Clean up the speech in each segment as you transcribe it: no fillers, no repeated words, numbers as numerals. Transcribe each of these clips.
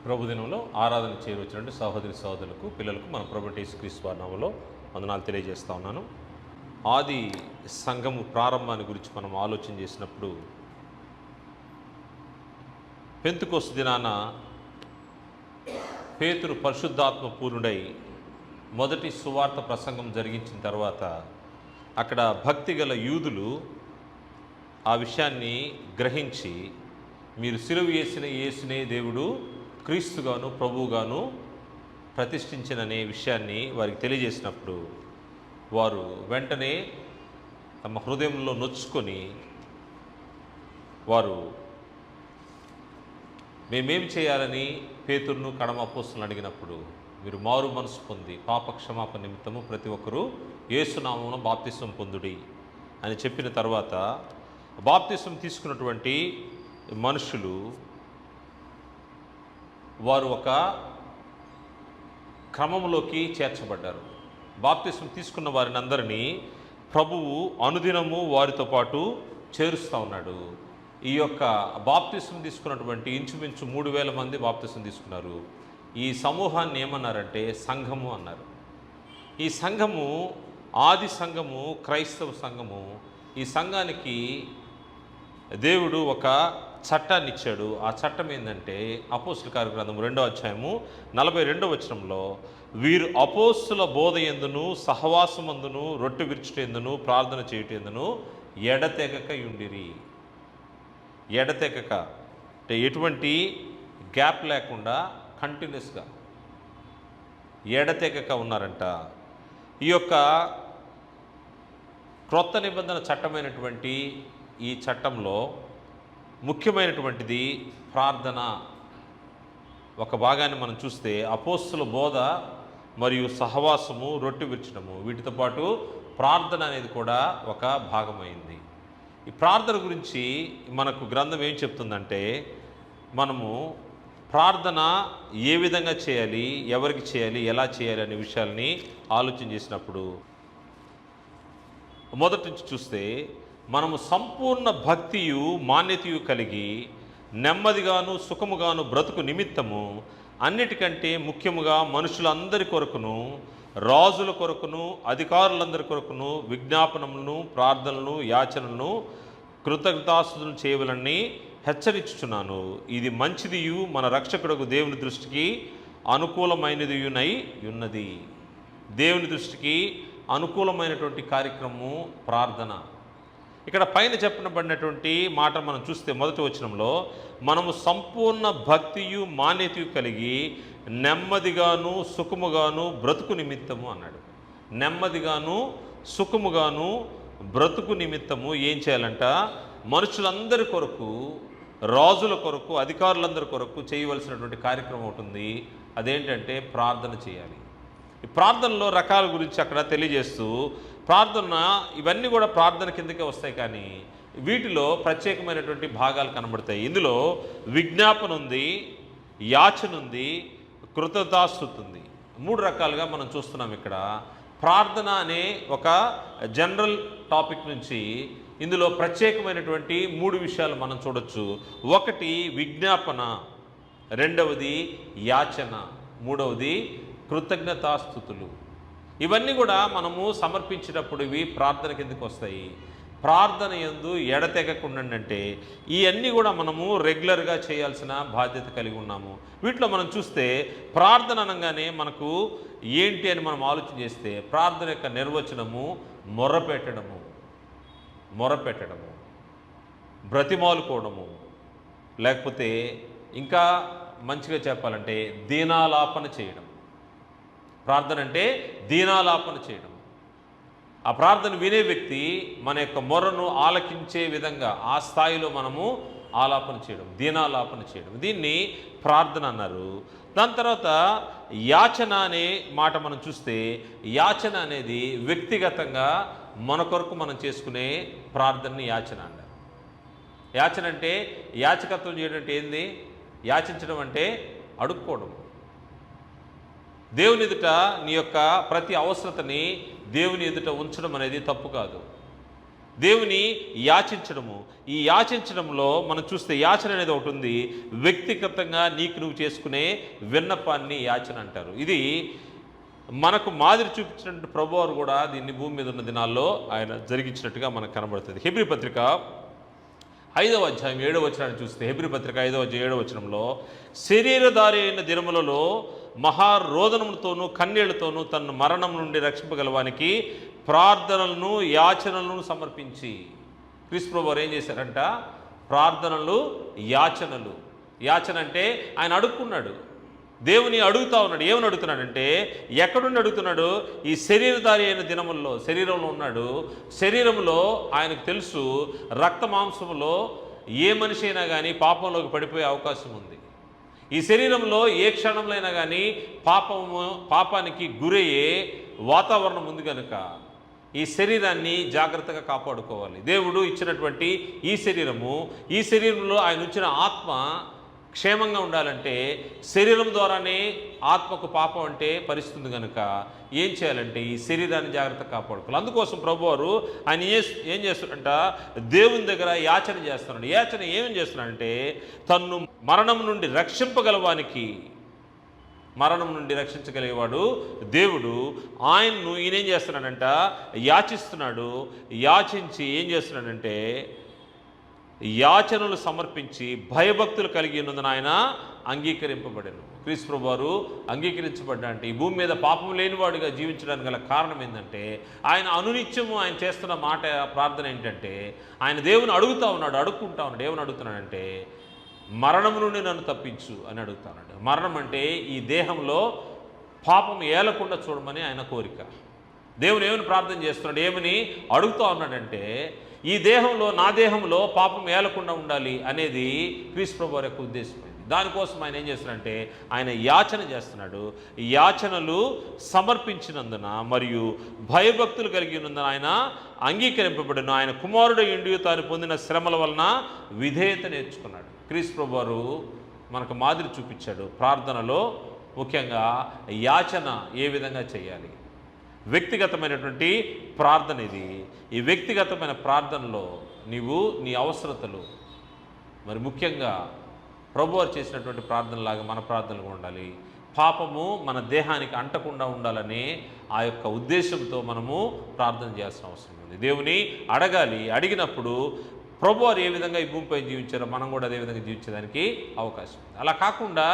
ప్రభుదినంలో ఆరాధన చేరువచ్చినటువంటి సహోదరి సహోదరులకు పిల్లలకు మన ప్రభు యేసుక్రీస్తు వారి నామములో వందనాలు తెలియజేస్తా ఉన్నాను. ఆది సంఘము ప్రారంభాన్ని గురించి మనం ఆలోచన చేసినప్పుడు పెంతెకొస్తు దినాన పేతురు పరిశుద్ధాత్మ పూర్ణుడై మొదటి సువార్త ప్రసంగం జరిగించిన తర్వాత అక్కడ భక్తి గల యూదులు ఆ విషయాన్ని గ్రహించి మీరు సిలువ వేసిన యేసునే దేవుడు క్రీస్తుగాను ప్రభువుగాను ప్రతిష్ఠించిననే విషయాన్ని వారికి తెలియజేసినప్పుడు వారు వెంటనే తమ హృదయంలో నొచ్చుకొని వారు మేమేం చేయాలని పేతురును కడమ అపోస్తులను అడిగినప్పుడు మీరు మారు మనసు పొంది పాప క్షమాపణ నిమిత్తము ప్రతి ఒక్కరూ యేసునామమున బాప్తిసం పొందుడి అని చెప్పిన తర్వాత బాప్తిసం తీసుకున్నటువంటి మనుషులు వారు ఒక క్రమంలోకి చేర్చబడ్డారు. బాప్తిసం తీసుకున్న వారిని అందరినీ ప్రభువు అనుదినము వారితో పాటు చేరుస్తూ ఉన్నాడు. ఈ యొక్క బాప్తిసం తీసుకున్నటువంటి ఇంచుమించు 3000 మంది బాప్తిసం తీసుకున్నారు. ఈ సమూహాన్ని ఏమన్నారంటే సంఘము అన్నారు. ఈ సంఘము ఆది సంఘము, క్రైస్తవ సంఘము. ఈ సంఘానికి దేవుడు ఒక చట్టాన్ని ఇచ్చాడు. ఆ చట్టం ఏంటంటే అపోస్తుల కార్య గ్రంథం 2వ అధ్యాయము 42వ వచనంలో వీరు అపోస్తుల బోధ యందును సహవాసమందును రొట్టె విరుచుటెందును ప్రార్థన చేయుటెందును ఎడతెగక యుండిరి. ఎడతెగక అంటే ఎటువంటి గ్యాప్ లేకుండా కంటిన్యూస్గా ఎడతెగక ఉన్నారంట. ఈ యొక్క క్రొత్త నిబంధన చట్టమైనటువంటి ఈ చట్టంలో ముఖ్యమైనటువంటిది ప్రార్థన. ఒక భాగాన్ని మనం చూస్తే అపోస్తుల బోధ మరియు సహవాసము, రొట్టె విరుచడము, వీటితో పాటు ప్రార్థన అనేది కూడా ఒక భాగమైంది. ఈ ప్రార్థన గురించి మనకు గ్రంథం ఏం చెప్తుందంటే మనము ప్రార్థన ఏ విధంగా చేయాలి, ఎవరికి చేయాలి, ఎలా చేయాలి అనే విషయాల్ని ఆలోచన చేసినప్పుడు మొదటి నుంచి చూస్తే మనము సంపూర్ణ భక్తియు మాన్యతయు కలిగి నెమ్మదిగాను సుఖముగాను బ్రతుకు నిమిత్తము అన్నిటికంటే ముఖ్యముగా మనుషులందరి కొరకును, రాజుల కొరకును, అధికారులందరి కొరకును విజ్ఞాపనములను, ప్రార్థనలను, యాచనలను, కృతజ్ఞతాస్తుతులను చేయవలని హెచ్చరించుచున్నాను. ఇది మంచిదియు మన రక్షకుడకు దేవుని దృష్టికి అనుకూలమైనదియునై ఉన్నది. దేవుని దృష్టికి అనుకూలమైనటువంటి కార్యక్రమము ప్రార్థన. ఇక్కడ పైన చెప్పబడినటువంటి మాట మనం చూస్తే మొదటి వచనంలో మనము సంపూర్ణ భక్తియు మాన్యతయు కలిగి నెమ్మదిగాను సుఖముగాను బ్రతుకు నిమిత్తము అన్నాడు. నెమ్మదిగాను సుఖముగాను బ్రతుకు నిమిత్తము ఏం చేయాలంట? మనుషులందరి కొరకు, రాజుల కొరకు, అధికారులందరి కొరకు చేయవలసినటువంటి కార్యక్రమం ఉంటుంది. అదేంటంటే ప్రార్థన చేయాలి. ఈ ప్రార్థనలో రకాల గురించి అక్కడ తెలియజేస్తూ ప్రార్థన ఇవన్నీ కూడా ప్రార్థన కిందకే వస్తాయి, కానీ వీటిలో ప్రత్యేకమైనటువంటి భాగాలు కనబడతాయి. ఇందులో విజ్ఞాపన ఉంది, యాచన ఉంది, కృతజ్ఞతాస్తుతి ఉంది. 3 రకాలుగా మనం చూస్తున్నాం. ఇక్కడ ప్రార్థన అనే ఒక జనరల్ టాపిక్ నుంచి ఇందులో ప్రత్యేకమైనటువంటి 3 విషయాలు మనం చూడొచ్చు. ఒకటి విజ్ఞాపన, రెండవది యాచన, మూడవది కృతజ్ఞతాస్తుతులు. ఇవన్నీ కూడా మనము సమర్పించేటప్పుడు ఇవి ప్రార్థన కిందకి వస్తాయి. ప్రార్థన యందు ఎడతెగకుండా అంటే ఇవన్నీ కూడా మనము రెగ్యులర్గా చేయాల్సిన బాధ్యత కలిగి ఉన్నాము. వీటిలో మనం చూస్తే ప్రార్థన అనగానే మనకు ఏంటి అని మనం ఆలోచన చేస్తే ప్రార్థన యొక్క నిర్వచనము మొరపెట్టడము, బ్రతిమాలుకోవడము, లేకపోతే ఇంకా మంచిగా చెప్పాలంటే దీనాలాపన చేయడం. ప్రార్థన అంటే దీనాలాపన చేయడం. ఆ ప్రార్థన వినే వ్యక్తి మన యొక్క మొరను ఆలకించే విధంగా ఆ స్థాయిలో మనము ఆలాపన చేయడం, దీనాలాపన చేయడం, దీన్ని ప్రార్థన అన్నారు. దాని తర్వాత యాచన అనే మాట మనం చూస్తే యాచన అనేది వ్యక్తిగతంగా మన కొరకు మనం చేసుకునే ప్రార్థనని యాచన అన్నారు. యాచన అంటే యాచకత్వం చేయడం అంటే ఏంది? యాచించడం అంటే అడుక్కోవడం. దేవుని ఎదుట నీ యొక్క ప్రతి అవసరతని దేవుని ఎదుట ఉంచడం అనేది తప్పు కాదు. దేవుని యాచించడము. ఈ యాచించడంలో మనం చూస్తే యాచన అనేది ఒకటి ఉంది. వ్యక్తిగతంగా నీకు నువ్వు చేసుకునే విన్నపాన్ని యాచన అంటారు. ఇది మనకు మాదిరి చూపించినటువంటి ప్రభువారు కూడా దీన్ని భూమి మీద ఉన్న దినాల్లో ఆయన జరిగించినట్టుగా మనకు కనబడుతుంది. హెబ్రీ పత్రిక 5వ అధ్యాయం 7వ వచనాన్ని చూస్తే, హెబ్రీ పత్రిక 5వ అధ్యాయం 7వ వచనంలో, శరీరధారి అయిన దినములలో మహారోదనములతోనూ కన్నీళ్లతోనూ తన మరణం నుండి రక్షింపగలవానికి ప్రార్థనలను యాచనలను సమర్పించి. క్రీస్తు ప్రభువారు ఏం చేశారంట? ప్రార్థనలు యాచనలు. యాచన అంటే ఆయన అడుక్కున్నాడు, దేవుని అడుగుతా ఉన్నాడు. ఏమని అడుగుతున్నాడంటే, ఎక్కడుండి అడుగుతున్నాడు? ఈ శరీరధారి అయిన దినముల్లో శరీరంలో ఉన్నాడు. శరీరంలో ఆయనకు తెలుసు రక్త మాంసములో ఏ మనిషి అయినా కానీ పాపంలోకి పడిపోయే అవకాశం ఉంది. ఈ శరీరంలో ఏ క్షణంలో అయినా కానీ పాపానికి గురయ్యే వాతావరణం ఉంది కనుక ఈ శరీరాన్ని జాగ్రత్తగా కాపాడుకోవాలి. దేవుడు ఇచ్చినటువంటి ఈ శరీరంలో ఆయన ఉంచిన ఆత్మ క్షేమంగా ఉండాలంటే శరీరం ద్వారానే ఆత్మకు పాపం అంటే పరిస్థితుంది కనుక ఏం చేయాలంటే ఈ శరీరాన్ని జాగ్రత్తగా కాపాడుకోవాలి. అందుకోసం ప్రభువారు ఆయన ఏం చేస్తున్నాడంట? దేవుని దగ్గర యాచన చేస్తున్నాడు. యాచన ఏమేం చేస్తున్నాడంటే, తన్ను మరణం నుండి రక్షింపగలవానికి, మరణం నుండి రక్షించగలిగేవాడు దేవుడు, ఆయన్ను ఈయనేం చేస్తున్నాడంట? యాచిస్తున్నాడు. యాచించి ఏం చేస్తున్నాడంటే, యాచనలు సమర్పించి భయభక్తులు కలిగి ఉన్నందున ఆయన అంగీకరింపబడారు. క్రీస్తు ప్రభువారు అంగీకరించబడ్డా అంటే ఈ భూమి మీద పాపం లేనివాడుగా జీవించడానికి గల కారణం ఏంటంటే, ఆయన అనునిత్యము ఆయన చేస్తున్న మాట ప్రార్థన ఏంటంటే, ఆయన దేవుని అడుక్కుంటా ఉన్నాడు. ఏమని అడుగుతున్నాడంటే, మరణం నుండి నన్ను తప్పించు అని అడుగుతాడు. మరణం అంటే ఈ దేహంలో పాపం ఏలకుండా చూడమని ఆయన కోరిక. దేవుని ఏమని ప్రార్థన చేస్తున్నాడు, ఏమని అడుగుతూ ఉన్నాడంటే, ఈ దేహంలో, నా దేహంలో పాపం ఏలకుండా ఉండాలి అనేది క్రీస్తు ప్రభువారి యొక్క ఉద్దేశమైంది. దానికోసం ఆయన ఏం చేస్తున్నాడంటే, ఆయన యాచన చేస్తున్నాడు. యాచనలు సమర్పించినందున మరియు భయభక్తులు కలిగి ఉన్నందున ఆయన అంగీకరింపబడిన. ఆయన కుమారుడు ఇండి తాను పొందిన శ్రమల వలన విధేయత నేర్చుకున్నాడు. క్రీస్తు ప్రభువారు మనకు మాదిరి చూపించాడు. ప్రార్థనలో ముఖ్యంగా యాచన ఏ విధంగా చేయాలి. వ్యక్తిగతమైనటువంటి ప్రార్థన ఇది. ఈ వ్యక్తిగతమైన ప్రార్థనలో నీవు నీ అవసరతలు, మరి ముఖ్యంగా ప్రభువారు చేసినటువంటి ప్రార్థనలాగా మన ప్రార్థనలు ఉండాలి. పాపము మన దేహానికి అంటకుండా ఉండాలని ఆ యొక్క ఉద్దేశంతో మనము ప్రార్థన చేయాల్సిన అవసరం ఉంది. దేవుని అడగాలి. అడిగినప్పుడు ప్రభువారు ఏ విధంగా ఈ భూమిపై జీవించారో మనం కూడా అదే విధంగా జీవించడానికి అవకాశం ఉంది. అలా కాకుండా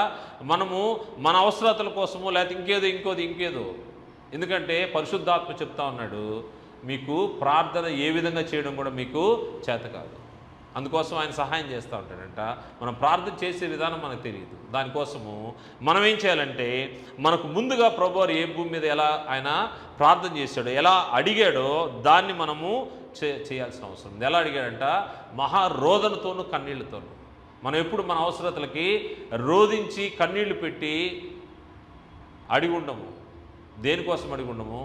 మనము మన అవసరతల కోసము లేకపోతే ఇంకేదో ఎందుకంటే పరిశుద్ధాత్మ చెప్తా ఉన్నాడు, మీకు ప్రార్థన ఏ విధంగా చేయడం కూడా మీకు చేత కాదు. అందుకోసం ఆయన సహాయం చేస్తూ ఉంటాడంట. మనం ప్రార్థన చేసే విధానం మనకు తెలియదు. దానికోసము మనం ఏం చేయాలంటే, మనకు ముందుగా ప్రభువారు ఏ భూమి మీద ఎలా ఆయన ప్రార్థన చేశాడో, ఎలా అడిగాడో దాన్ని మనము చేయాల్సిన అవసరం ఉంది. ఎలా అడిగాడంట? మహారోదనతోనూ కన్నీళ్లతోనూ. మనం ఎప్పుడు మన అవసరతలకి రోధించి కన్నీళ్లు పెట్టి అడిగి ఉండము. దేనికోసం అడిగి ఉండము?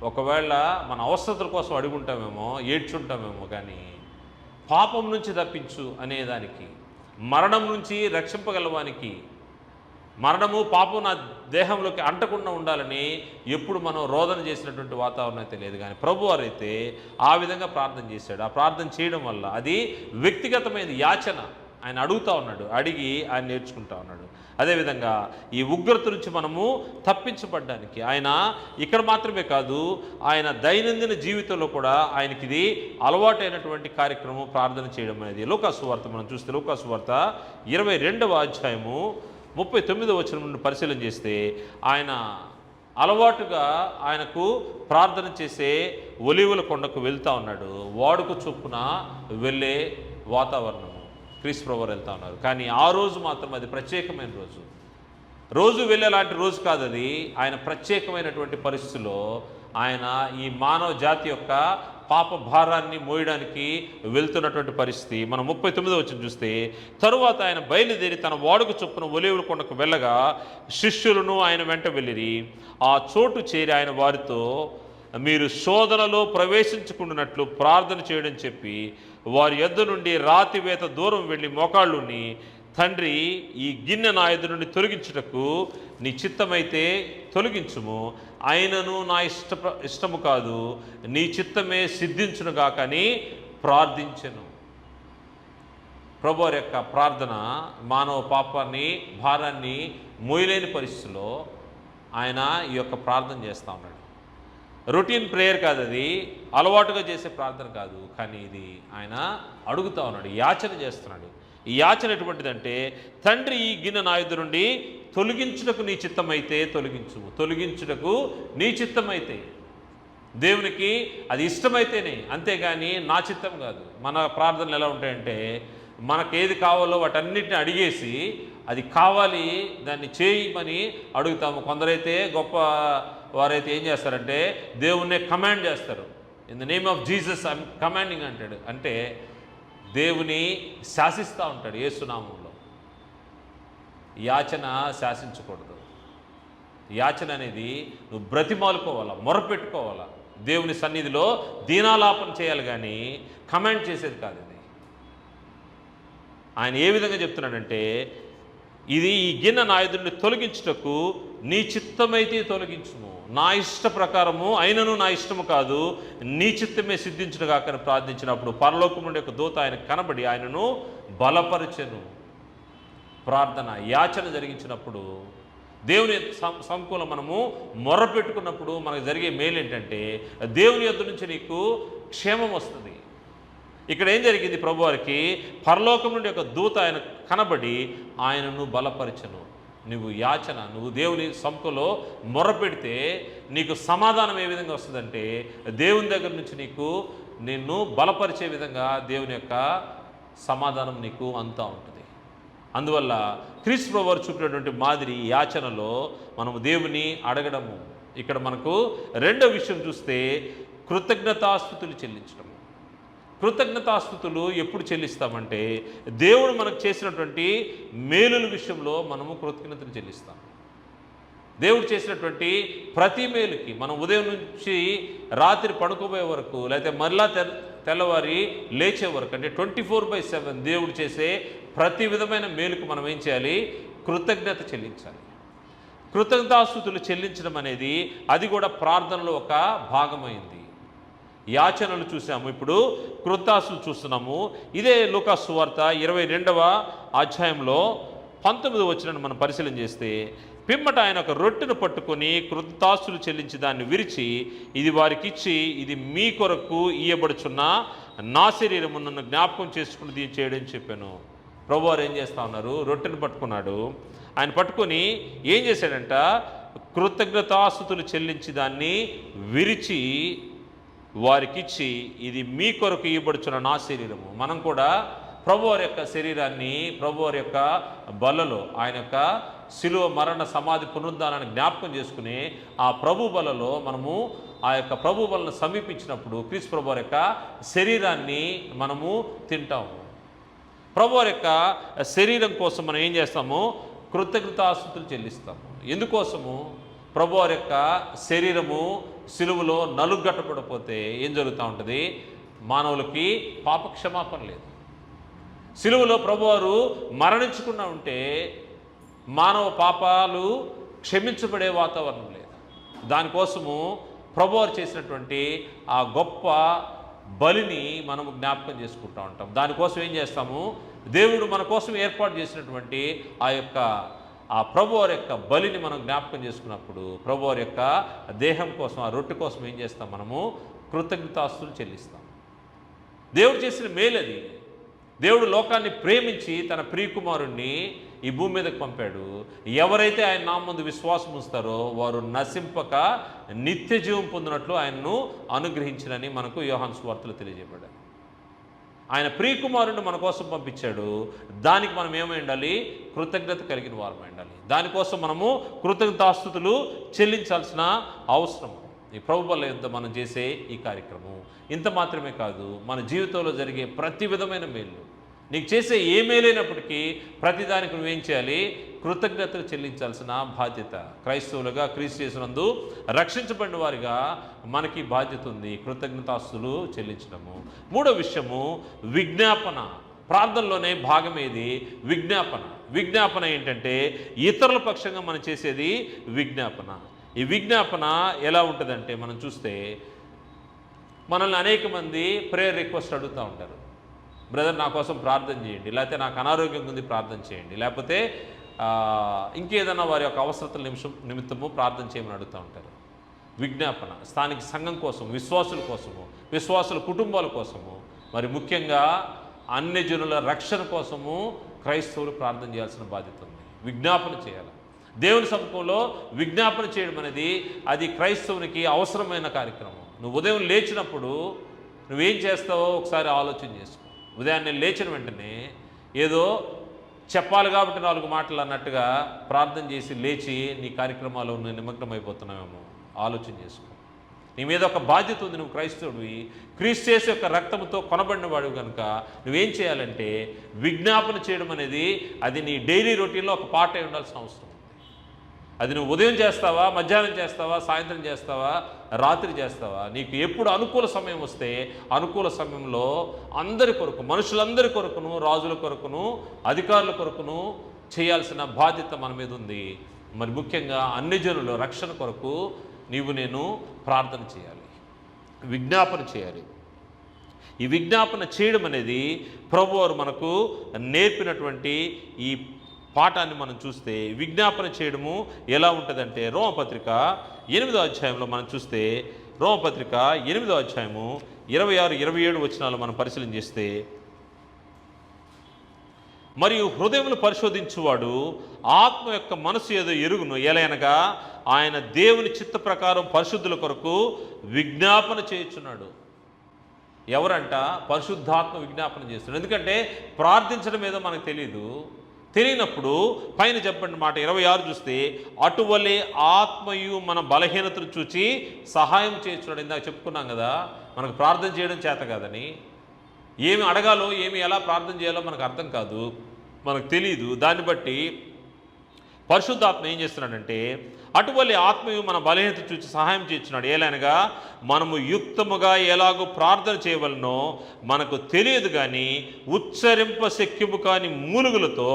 ఒకవేళ మన అవసరతల కోసం అడుగుంటామేమో, ఏడ్చుంటామేమో, కానీ పాపం నుంచి తప్పించు అనేదానికి, మరణం నుంచి రక్షింపగలవానికి, మరణము పాపం నా దేహంలోకి అంటకుండా ఉండాలని ఎప్పుడు మనం రోదన చేసినటువంటి వాతావరణం అయితే లేదు. కానీ ప్రభువారు అయితే ఆ విధంగా ప్రార్థన చేశాడు. ఆ ప్రార్థన చేయడం వల్ల అది వ్యక్తిగతమైన యాచన. ఆయన అడుగుతూ ఉన్నాడు, అడిగి ఆయన నేర్చుకుంటా ఉన్నాడు. అదేవిధంగా ఈ ఉగ్రత నుంచి మనము తప్పించబడ్డానికి ఆయన ఇక్కడ మాత్రమే కాదు, ఆయన దైనందిన జీవితంలో కూడా ఆయనకి ఇది అలవాటైనటువంటి కార్యక్రమం ప్రార్థన చేయడం అనేది. లూకాసు వార్త మనం చూస్తే, లూకాసు వార్త 22వ అధ్యాయము 39వ వచనం నుండి పరిశీలన చేస్తే, ఆయన అలవాటుగా ఆయనకు ప్రార్థన చేసే ఒలీవల కొండకు వెళ్తూ ఉన్నాడు. వాడుక చొప్పున వెళ్ళే వాతావరణము క్రీస్తు ప్రభువారు వెళ్తూ ఉన్నారు. కానీ ఆ రోజు మాత్రం అది ప్రత్యేకమైన రోజు వెళ్ళేలాంటి రోజు కాదు అది. ఆయన ప్రత్యేకమైనటువంటి పరిస్థితుల్లో ఆయన ఈ మానవ జాతి యొక్క పాప భారాన్ని మోయడానికి వెళ్తున్నటువంటి పరిస్థితి. మనం 39వ వచనం చూస్తే, తరువాత ఆయన బయలుదేరి తన వాడుక చొప్పున ఒలీవల కొండకు వెళ్ళగా శిష్యులను ఆయన వెంట వెళ్ళిరి. ఆ చోటు చేరి ఆయన వారితో, మీరు శోధనలో ప్రవేశించుకున్నట్లు ప్రార్థన చేయడం చెప్పి వారి యొద్ద నుండి రాతివేత దూరం వెళ్ళి మోకాళ్ళుని తండ్రి, ఈ గిన్నె నా ఎదురు నుండి తొలగించుటకు నీ చిత్తమైతే తొలగించుము, ఆయనను నా ఇష్టము కాదు నీ చిత్తమే సిద్ధించునుగాక అని ప్రార్థించెను. ప్రభువారి యొక్క ప్రార్థన మానవ పాపాన్ని, భారాన్ని మోయలేని పరిస్థితిలో ఆయన ఈ యొక్క ప్రార్థన చేస్తూ ఉన్నాడు. రొటీన్ ప్రేయర్ కాదు, అది అలవాటుగా చేసే ప్రార్థన కాదు, కానీ ఇది ఆయన అడుగుతూ ఉన్నాడు, యాచన చేస్తున్నాడు. ఈ యాచన ఎటువంటిదంటే, తండ్రి, ఈ గిన్నె నా ఎదురు నుండి తొలగించుటకు నీ చిత్తమైతే తొలగించుము, తొలగించుటకు నీ చిత్తమైతే. దేవునికి అది ఇష్టమైతేనే, అంతేగాని నా చిత్తం కాదు. మన ప్రార్థనలు ఎలా ఉంటాయంటే, మనకు ఏది కావాలో వాటన్నిటిని అడిగేసి అది కావాలి దాన్ని చేయమని అడుగుతాము. కొందరైతే గొప్ప వారైతే ఏం చేస్తారంటే దేవుణ్ణే కమాండ్ చేస్తారు. In the name of Jesus I'm commanding అంటాడు, అంటే దేవుని శాసిస్తూ ఉంటాడు యేసునామంలో. యాచన శాసించకూడదు. యాచన అనేది నువ్వు బ్రతిమాలుకోవాలా, మొరపెట్టుకోవాలా, దేవుని సన్నిధిలో దీనాలాపన చేయాలి, కానీ కమాండ్ చేసేది కాదు. ఇది ఆయన ఏ విధంగా చెప్తున్నాడంటే, ఇది ఈ గిన్నె నా ఎదురుని తొలగించుటకు నీ చిత్తమైతే తొలగించుము, నా ఇష్ట ప్రకారము అయినను నా ఇష్టము కాదు నీ చిత్తమే సిద్ధించును గాక అని ప్రార్థించినప్పుడు పరలోకం నుండి ఒక దూత ఆయన కనబడి ఆయనను బలపరచెను. ప్రార్థన, యాచన జరిగించినప్పుడు, దేవుని సంకూలం మనము మొర్రపెట్టుకున్నప్పుడు మనకు జరిగే మేలు ఏంటంటే, దేవుని యొద్ద నుంచి నీకు క్షేమం వస్తుంది. ఇక్కడ ఏం జరిగింది, ప్రభువారికి పరలోకం నుండి ఒక దూత ఆయన కనబడి ఆయనను బలపరచను. నువ్వు యాచన, నువ్వు దేవుని సముఖంలో మొర్రపెడితే నీకు సమాధానం ఏ విధంగా వస్తుందంటే, దేవుని దగ్గర నుంచి నిన్ను బలపరిచే విధంగా దేవుని యొక్క సమాధానం నీకు అంతా ఉంటుంది. అందువల్ల క్రీస్తు ప్రభువారు చూపినటువంటి మాదిరి యాచనలో మనము దేవుని అడగడము. ఇక్కడ మనకు రెండో విషయం చూస్తే కృతజ్ఞతాస్తుతులు చెల్లించడం. కృతజ్ఞతాస్తుతులు ఎప్పుడు చెల్లిస్తామంటే, దేవుడు మనకు చేసినటువంటి మేలుల విషయంలో మనము కృతజ్ఞతలు చెల్లిస్తాం. దేవుడు చేసినటువంటి ప్రతి మేలుకి మనం ఉదయం నుంచి రాత్రి పడుకోబోయే వరకు, లేకపోతే మరలా తెల్లవారి లేచే వరకు, అంటే 24/7 దేవుడు చేసే ప్రతి విధమైన మేలుకు మనం ఏం చేయాలి, కృతజ్ఞత చెల్లించాలి. కృతజ్ఞతాస్తుతులు చెల్లించడం అనేది అది కూడా ప్రార్థనలో ఒక భాగమైంది. యాచనలు చూసాము, ఇప్పుడు కృతజ్ఞతాస్తుతులు చూస్తున్నాము. ఇదే లూకా సువార్త 22వ అధ్యాయంలో 19వ వచనాన్ని మనం పరిశీలన చేస్తే, పిమ్మట ఆయన ఒక రొట్టెను పట్టుకొని కృతజ్ఞతాస్తుతులు చెల్లించి దాన్ని విరిచి, ఇది వారికి ఇచ్చి, ఇది మీ కొరకు ఇయ్యబడుచున్న నా శరీరము, నన్ను జ్ఞాపకం చేసుకుని దీన్ని చేయడం చెప్పాను. ప్రభువారు ఏం చేస్తూ ఉన్నారు, రొట్టెను పట్టుకున్నాడు. ఆయన పట్టుకొని ఏం చేశాడంట, కృతజ్ఞతాస్తుతులు చెల్లించి దాన్ని విరిచి వారికిచ్చి, ఇది మీ కొరకు ఇవ్వబడుచున్న నా శరీరము. మనం కూడా ప్రభువారి యొక్క శరీరాన్ని, ప్రభువారి యొక్క బలలో, ఆయన యొక్క శిలువ మరణ సమాధి పునరుద్ధానాన్ని జ్ఞాపకం చేసుకుని ఆ ప్రభు బలలో మనము ఆ యొక్క ప్రభు బలను సమీపించినప్పుడు క్రీస్తు ప్రభువారి యొక్క శరీరాన్ని మనము తింటాము. ప్రభువారి యొక్క శరీరం కోసం మనం ఏం చేస్తాము, కృతజ్ఞతాస్తుతులు చెల్లిస్తాము. ఎందుకోసము, ప్రభువారి యొక్క శరీరము సిలువలో నలుగట్టబడిపోతే ఏం జరుగుతూ ఉంటుంది, మానవులకి పాపక్షమాపణ లేదు. సిలువలో ప్రభువారు మరణించకుండా ఉంటే మానవ పాపాలు క్షమించబడే వాతావరణం లేదు. దానికోసము ప్రభువారు చేసినటువంటి ఆ గొప్ప బలిని మనము జ్ఞాపకం చేసుకుంటూ ఉంటాం. దానికోసం ఏం చేస్తాము, దేవుడు మన కోసం ఏర్పాటు చేసినటువంటి ఆ ప్రభువారి యొక్క బలిని మనం జ్ఞాపకం చేసుకున్నప్పుడు, ప్రభువారి యొక్క దేహం కోసం, ఆ రొట్టె కోసం ఏం చేస్తాం, మనము కృతజ్ఞతాస్తుతులు చెల్లిస్తాం. దేవుడు చేసిన మేలది. దేవుడు లోకాన్ని ప్రేమించి తన ప్రియకుమారుణ్ణి ఈ భూమి మీదకి పంపాడు. ఎవరైతే ఆయన నామందు విశ్వాసం ఉంచుతారో వారు నశింపక నిత్య జీవం పొందినట్లు ఆయనను అనుగ్రహించినని మనకు యోహాను సువార్తలో తెలియజేయబడ్డారు. ఆయన ప్రియకుమారుని మన కోసం పంపించాడు. దానికి మనం ఏమై ఉండాలి, కృతజ్ఞత కలిగిన వారమై ఉండాలి. దానికోసం మనము కృతజ్ఞతాస్తుతులు చెల్లించాల్సిన అవసరం. ఈ ప్రభు బల యుద్ధ మనం చేసే ఈ కార్యక్రమం ఇంత మాత్రమే కాదు, మన జీవితంలో జరిగే ప్రతి విధమైన మేలు, నీకు చేసే ఏ మేలైనప్పటికీ ప్రతిదానికి నువ్వేం చేయాలి, కృతజ్ఞతలు చెల్లించాల్సిన బాధ్యత. క్రైస్తవులుగా, క్రీస్తు యేసునందు రక్షించబడిన వారిగా మనకి బాధ్యత ఉంది, కృతజ్ఞతాస్తుతులు చెల్లించడము. మూడో విషయము విజ్ఞాపన. ప్రార్థనలోనే భాగం ఏది? విజ్ఞాపన. విజ్ఞాపన ఏంటంటే ఇతరుల పక్షంగా మనం చేసేది విజ్ఞాపన. ఈ విజ్ఞాపన ఎలా ఉంటుందంటే మనం చూస్తే మనల్ని అనేక మంది ప్రేయర్ రిక్వెస్ట్ అడుగుతూ ఉంటారు. బ్రదర్ నా కోసం ప్రార్థన చేయండి, లేకపోతే నాకు అనారోగ్యం ఉంది ప్రార్థన చేయండి, లేకపోతే ఇంకేదైనా వారి యొక్క అవసరతల నిమిత్తము ప్రార్థన చేయమని అడుగుతూ ఉంటారు. విజ్ఞాపన స్థానిక సంఘం కోసం, విశ్వాసుల కోసము, విశ్వాసుల కుటుంబాల కోసము, మరి ముఖ్యంగా అన్యజనుల రక్షణ కోసము క్రైస్తవులు ప్రార్థన చేయాల్సిన బాధ్యత ఉంది. విజ్ఞాపన చేయాలి. దేవుని సముఖంలో విజ్ఞాపన చేయడం అనేది అది క్రైస్తవునికి అవసరమైన కార్యక్రమం. నువ్వు ఉదయం లేచినప్పుడు నువ్వేం చేస్తావో ఒకసారి ఆలోచన చేసుకో. ఉదయాన్నే లేచిన వెంటనే ఏదో చెప్పాలి కాబట్టి 4 మాటలు అన్నట్టుగా ప్రార్థన చేసి లేచి నీ కార్యక్రమాల్లో నువ్వు నిమగ్నం అయిపోతున్నావేమో ఆలోచన చేసుకో. నీ మీద ఒక బాధ్యత ఉంది. నువ్వు క్రైస్తవుడివి, క్రీస్తు యేసు యొక్క రక్తంతో కొనబడిన వాడివి కనుక నువ్వేం చేయాలంటే విజ్ఞాపన చేయడం అనేది అది నీ డైలీ రొటీన్లో ఒక పార్ట్ అయి ఉండాల్సిన అవసరం ఉంది. అది నువ్వు ఉదయం చేస్తావా, మధ్యాహ్నం చేస్తావా, సాయంత్రం చేస్తావా, రాత్రి చేస్తావా, నీకు ఎప్పుడు అనుకూల సమయం వస్తే అనుకూల సమయంలో అందరి కొరకు, మనుషులందరి కొరకును, రాజుల కొరకును, అధికారుల కొరకును చేయాల్సిన బాధ్యత మన మీద ఉంది. మరి ముఖ్యంగా అన్యజనుల రక్షణ కొరకు నీవు నేను ప్రార్థన చేయాలి, విజ్ఞాపన చేయాలి. ఈ విజ్ఞాపన చేయడం అనేది ప్రభువారు మనకు నేర్పినటువంటి ఈ పాఠాన్ని మనం చూస్తే విజ్ఞాపన చేయడము ఎలా ఉంటుందంటే రోమపత్రిక 8వ అధ్యాయంలో మనం చూస్తే రోమపత్రిక 8వ అధ్యాయము 26, 27 వచనాలు మనం పరిశీలన చేస్తే, మరియు హృదయములు పరిశోధించువాడు ఆత్మ యొక్క మనసు ఏదో ఎరుగును, ఎలయనగా ఆయన దేవుని చిత్త ప్రకారం పరిశుద్ధుల కొరకు విజ్ఞాపన చేయుచున్నాడు. ఎవరంట? పరిశుద్ధాత్మ విజ్ఞాపన చేస్తున్నాడు. ఎందుకంటే ప్రార్థించడం ఏదో మనకు తెలియనప్పుడు పైన చెప్పండి మాట 26 చూస్తే, అటువలే ఆత్మయు మన బలహీనతను చూచి సహాయం చేస్తున్నాడు. ఇందాక చెప్పుకున్నాం కదా, మనకు ప్రార్థన చేయడం చేత కాదని, ఏమి అడగాలో ఎలా ప్రార్థన చేయాలో మనకు అర్థం కాదు, మనకు తెలియదు. దాన్ని బట్టి పరిశుద్ధాత్మ ఏం చేస్తున్నాడంటే అటువలే ఆత్మయు మన బలహీనత చూసి సహాయం చేస్తున్నాడు. ఏలనగా మనము యుక్తముగా ఎలాగో ప్రార్థన చేయవలనో మనకు తెలియదు, కానీ ఉచ్చరింప శక్యము కాని మూలుగులతో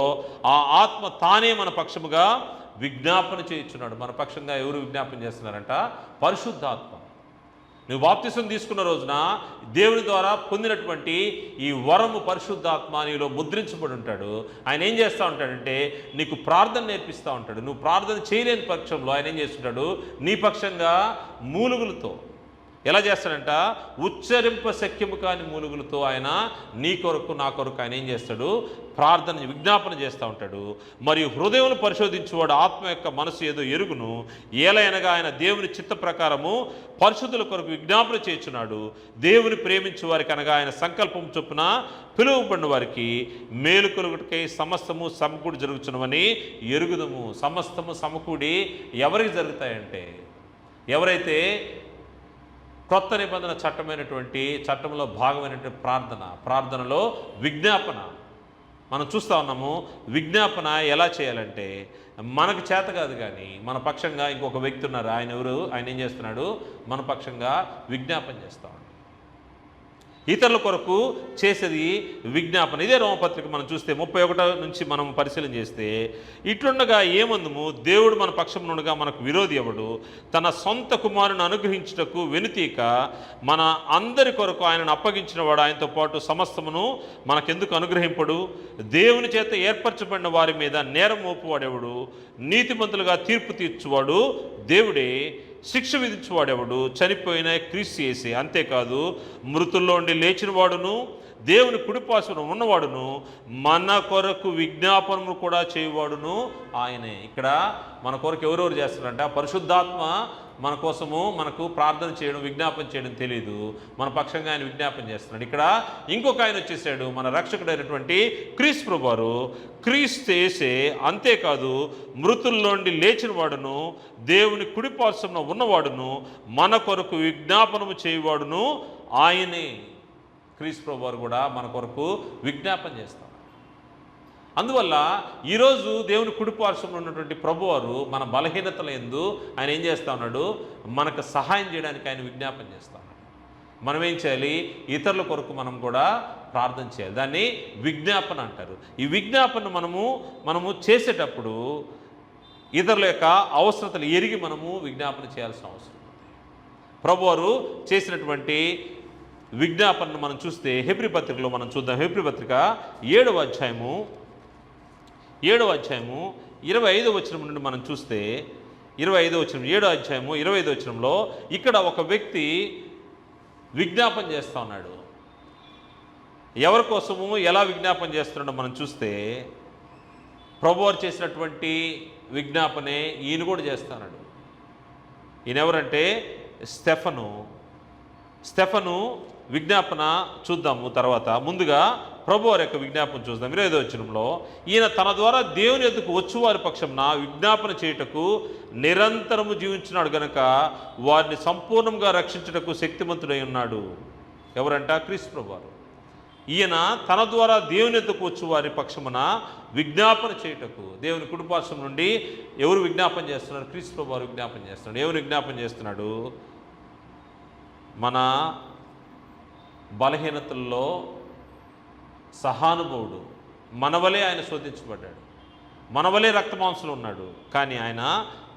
ఆ ఆత్మ తానే మన పక్షముగా విజ్ఞాపన చేయించున్నాడు. మన పక్షంగా ఎవరు విజ్ఞాపన చేస్తున్నారంట? పరిశుద్ధాత్మ. నువ్వు బాప్తిసం తీసుకున్న రోజున దేవుని ద్వారా పొందినటువంటి ఈ వరము పరిశుద్ధాత్మ నీలో ముద్రించబడి ఉంటాడు. ఆయన ఏం చేస్తూ ఉంటాడంటే నీకు ప్రార్థన నేర్పిస్తూ ఉంటాడు. నువ్వు ప్రార్థన చేయలేని పక్షంలో ఆయన ఏం చేస్తుంటాడు? నీ పక్షంగా మూలుగులతో ఎలా చేస్తాడంట? ఉచ్చరింప శక్యము కాని మూలుగులతో ఆయన నీ కొరకు నా కొరకు ఆయన ఏం చేస్తాడు? ప్రార్థన విజ్ఞాపన చేస్తూ ఉంటాడు. మరియు హృదయమును పరిశోధించువాడు ఆత్మ యొక్క మనసు ఏదో ఎరుగును, ఏలయనగా ఆయన దేవుని చిత్త ప్రకారము పరిశుద్ధుల కొరకు విజ్ఞాపన చేయుచున్నాడు. దేవుని ప్రేమించు వారికి అనగా ఆయన సంకల్పం చొప్పున పిలువబడిన వారికి మేలు కలుగుటకై సమస్తము సమకూడి జరుగుతున్నవని ఎరుగుదము. సమస్తము సమకూడి ఎవరికి జరుగుతాయంటే, ఎవరైతే కొత్త నిబంధన చట్టంలో భాగమైనటువంటి ప్రార్థనలో విజ్ఞాపన మనం చూస్తూ ఉన్నాము. విజ్ఞాపన ఎలా చేయాలంటే మనకు చేత కాదు, కానీ మన పక్షంగా ఇంకొక వ్యక్తి ఉన్నారు. ఆయన ఎవరు? ఆయన ఏం చేస్తున్నాడు? మన పక్షంగా విజ్ఞాపన చేస్తూ ఉన్నాడు. ఇతరుల కొరకు చేసేది విజ్ఞాపన. ఇదే రోమపత్రిక మనం చూస్తే 31 నుంచి మనం పరిశీలన చేస్తే, ఇట్లుండగా ఏమందుము, దేవుడు మన పక్షమునుగా మనకు విరోధి ఎవడు? తన సొంత కుమారుని అనుగ్రహించుటకు వెనుతీక మన అందరి కొరకు ఆయనను అప్పగించిన వాడు ఆయనతో పాటు సమస్తమును మనకెందుకు అనుగ్రహింపడు? దేవుని చేత ఏర్పరచబడిన వారి మీద నేరం మోపువాడెవడు? నీతిమంతులుగా తీర్పు తీర్చువాడు దేవుడే. శిక్ష విధించువాడెవడు? చనిపోయిన క్రీస్తు యేసే. అంతేకాదు మృతుల్లో ఉండి లేచిన వాడును దేవుని కుడిపార్శ్వన ఉన్నవాడును మన కొరకు విజ్ఞాపనము కూడా చేయువాడును ఆయనే. ఇక్కడ మన కొరకు ఎవరెవరు చేస్తున్నారంట? పరిశుద్ధాత్మ మన కోసము మనకు ప్రార్థన చేయడం, విజ్ఞాపన చేయడం తెలియదు, మన పక్షంగా ఆయన విజ్ఞాపన చేస్తున్నాడు. ఇక్కడ ఇంకొక ఆయన వచ్చేసాడు, మన రక్షకుడైనటువంటి క్రీస్తు ప్రభువారు. క్రీస్తు యేసే. అంతేకాదు మృతుల్లోండి లేచిన వాడును దేవుని కుడిపార్శ్వన ఉన్నవాడును మన కొరకు విజ్ఞాపనము చేయువాడును ఆయనే. క్రీస్తు ప్రభువారు కూడా మన కొరకు విజ్ఞాపన చేస్తాడు. అందువల్ల ఈరోజు దేవుని కుడిపార్శ్వంలో ఉన్నటువంటి ప్రభువారు మన బలహీనతల యందు ఆయన ఏం చేస్తూ ఉన్నాడు? మనకు సహాయం చేయడానికి ఆయన విజ్ఞాపన చేస్తూ ఉన్నాడు. మనం ఏం చేయాలి? ఇతరుల కొరకు మనం కూడా ప్రార్థన చేయాలి. దాన్ని విజ్ఞాపన అంటారు. ఈ విజ్ఞాపన మనము చేసేటప్పుడు ఇతరుల యొక్క అవసరతలు ఎరిగి మనము విజ్ఞాపన చేయాల్సిన అవసరం ఉంది. ప్రభువారు చేసినటువంటి విజ్ఞాపనను మనం చూస్తే హెబ్రీ పత్రికలో మనం చూద్దాం. హెబ్రీ పత్రిక 7వ అధ్యాయము 25వ వచనం నుండి మనం చూస్తే 25వ వచనం 7వ అధ్యాయము 25వ వచనంలో ఇక్కడ ఒక వ్యక్తి విజ్ఞాపన చేస్తూ ఉన్నాడు. ఎవరి కోసము ఎలా విజ్ఞాపన చేస్తున్నాడో మనం చూస్తే ప్రభువారు చేసినటువంటి విజ్ఞాపనే ఈయన కూడా చేస్తున్నాడు. ఈయన ఎవరంటే స్టెఫను విజ్ఞాపన చూద్దాము తర్వాత. ముందుగా ప్రభువారి యొక్క విజ్ఞాపన చూద్దాం. 25వ వచనంలో ఈయన తన ద్వారా దేవుని ఎద్దుకు వచ్చువారి పక్షంన విజ్ఞాపన చేయుటకు నిరంతరము జీవించినాడు గనుక వారిని సంపూర్ణంగా రక్షించుటకు శక్తిమంతుడై ఉన్నాడు. ఎవరంట? క్రీస్తు ప్రభువారు. ఈయన తన ద్వారా దేవుని ఎద్దుకు వచ్చు వారి పక్షమున విజ్ఞాపన చేయుటకు, దేవుని కుడిపార్శ్వం నుండి ఎవరు విజ్ఞాపన చేస్తున్నారు? క్రీస్తు ప్రభువారు విజ్ఞాపన చేస్తున్నాడు. ఎవరు విజ్ఞాపన చేస్తున్నాడు? మన బలహీనతల్లో సహానుభవుడు, మనవలే ఆయన శోధించబడ్డాడు, మనవలే రక్తమాంసంలో ఉన్నాడు, కానీ ఆయన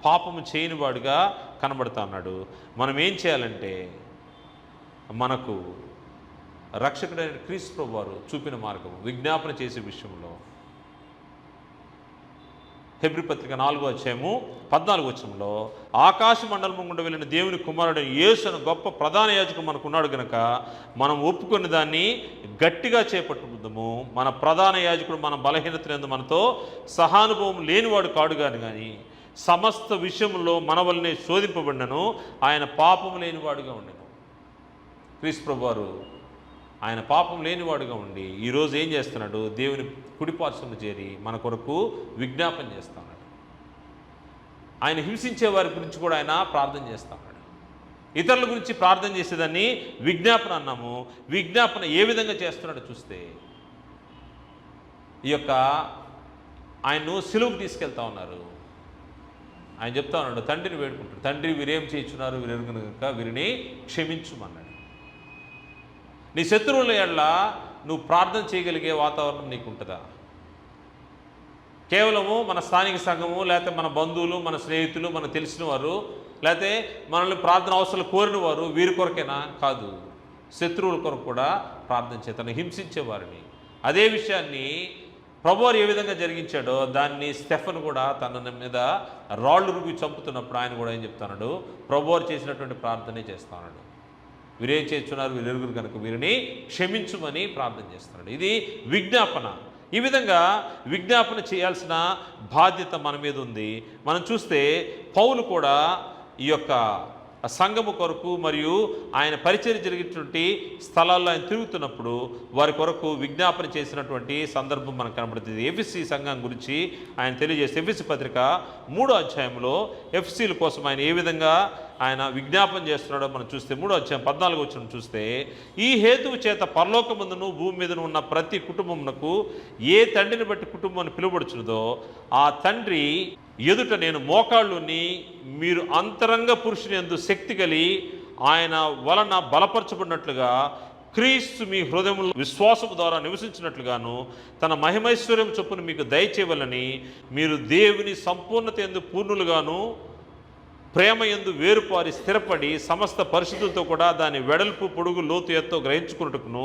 పాపము చేయనివాడుగా కనబడుతూ ఉన్నాడు. మనం ఏం చేయాలంటే మనకు రక్షకుడైన క్రీస్తు ప్రభువారు చూపిన మార్గం విజ్ఞాపన చేసే విషయంలో హెబ్రీ పత్రిక 4వ అధ్యాయము 14వ వచనంలో ఆకాశ మండలం గుండా వెళ్ళిన దేవుని కుమారుడు యేసు అను గొప్ప ప్రధాన యాజకుడు మనకున్నాడు గనక మనం ఒప్పుకుని దాన్ని గట్టిగా చేపట్టుకుందాము. మన ప్రధాన యాజకుడు మన బలహీనతలందు మనతో సహానుభవం లేనివాడు కాడు కానీ సమస్త విషయంలో మన వల్లనే శోధింపబడినను ఆయన పాపం లేనివాడుగా ఉండెను. క్రీస్తు ప్రభువారు ఆయన పాపం లేనివాడుగా ఉండి ఈరోజు ఏం చేస్తున్నాడు? దేవుని కుడిపార్శ్వము చేరి మన కొరకు విజ్ఞాపన చేస్తున్నాడు. ఆయన హింసించే వారి గురించి కూడా ఆయన ప్రార్థన చేస్తున్నాడు. ఇతరుల గురించి ప్రార్థన చేసేదాన్ని విజ్ఞాపన అన్నాము. విజ్ఞాపన ఏ విధంగా చేస్తున్నాడో చూస్తే ఈ యొక్క ఆయన్ను సిలువకు తీసుకెళ్తా ఉన్నారు. ఆయన చెప్తా ఉన్నాడు, తండ్రిని వేడుకుంటాడు, తండ్రి వీరేం చేయించున్నారు వీరెరుగను కనుక వీరిని క్షమించుమన్నాడు. నీ శత్రువుల ఎడల నువ్వు ప్రార్థన చేయగలిగే వాతావరణం నీకు ఉంటుందా? కేవలము మన స్థానిక సంఘము, లేకపోతే మన బంధువులు, మన స్నేహితులు, మనకు తెలిసిన వారు, లేకపోతే మనల్ని ప్రార్థన అవసరాలు కోరిన వారు వీరి కొరకేనా? కాదు, శత్రువుల కొరకు కూడా ప్రార్థన చేతను హింసించేవారిని. అదే విషయాన్ని ప్రభువారు ఏ విధంగా జరిగించాడో దాన్ని స్టెఫన్ కూడా తన మీద రాళ్ళు రువి చంపుతున్నప్పుడు ఆయన కూడా ఏం చెప్తున్నాడు? ప్రభువారు చేసినటువంటి ప్రార్థనే చేస్తున్నాడు. వీరేం చేస్తున్నారు వీరెరుగురు కనుక వీరిని క్షమించుమని ప్రార్థన చేస్తున్నాడు. ఇది విజ్ఞాపన. ఈ విధంగా విజ్ఞాపన చేయాల్సిన బాధ్యత మన మీద ఉంది. మనం చూస్తే పౌలు కూడా ఈ యొక్క సంఘము కొరకు మరియు ఆయన పరిచర్య జరిగేటువంటి స్థలాల్లో ఆయన తిరుగుతున్నప్పుడు వారి కొరకు విజ్ఞాపన చేసినటువంటి సందర్భం మనకు కనబడుతుంది. ఎఫ్ఎస్సి సంఘం గురించి ఆయన తెలియజేస్తే ఎఫ్ఎస్సి పత్రిక 3వ అధ్యాయంలో ఎఫ్ఎస్సీల కోసం ఆయన ఏ విధంగా ఆయన విజ్ఞాపన చేస్తున్నాడో మనం చూస్తే 3వ అధ్యాయం 14వ వచనం చూస్తే ఈ హేతువు చేత పరలోకమందును భూమి మీదను ఉన్న ప్రతి కుటుంబమునకు ఏ తండ్రిని బట్టి కుటుంబాన్ని పిలువబడుచున్నదో ఆ తండ్రి ఎదుట నేను మోకాళ్ళుని మీరు అంతరంగ పురుషుని యందు శక్తి కలిగి ఆయన వలన బలపరచబడినట్లుగా క్రీస్తు మీ హృదయములో విశ్వాసము ద్వారా నివసించినట్లుగాను తన మహిమైశ్వర్యం చొప్పున మీకు దయచేయవలని మీరు దేవుని సంపూర్ణత యందు పూర్ణులుగాను ప్రేమ యందు వేరుపారి స్థిరపడి సమస్త పరిశుద్ధులతో కూడా దాని వెడల్పు పొడుగు లోతు ఎత్తో గ్రహించుకున్నట్టుకును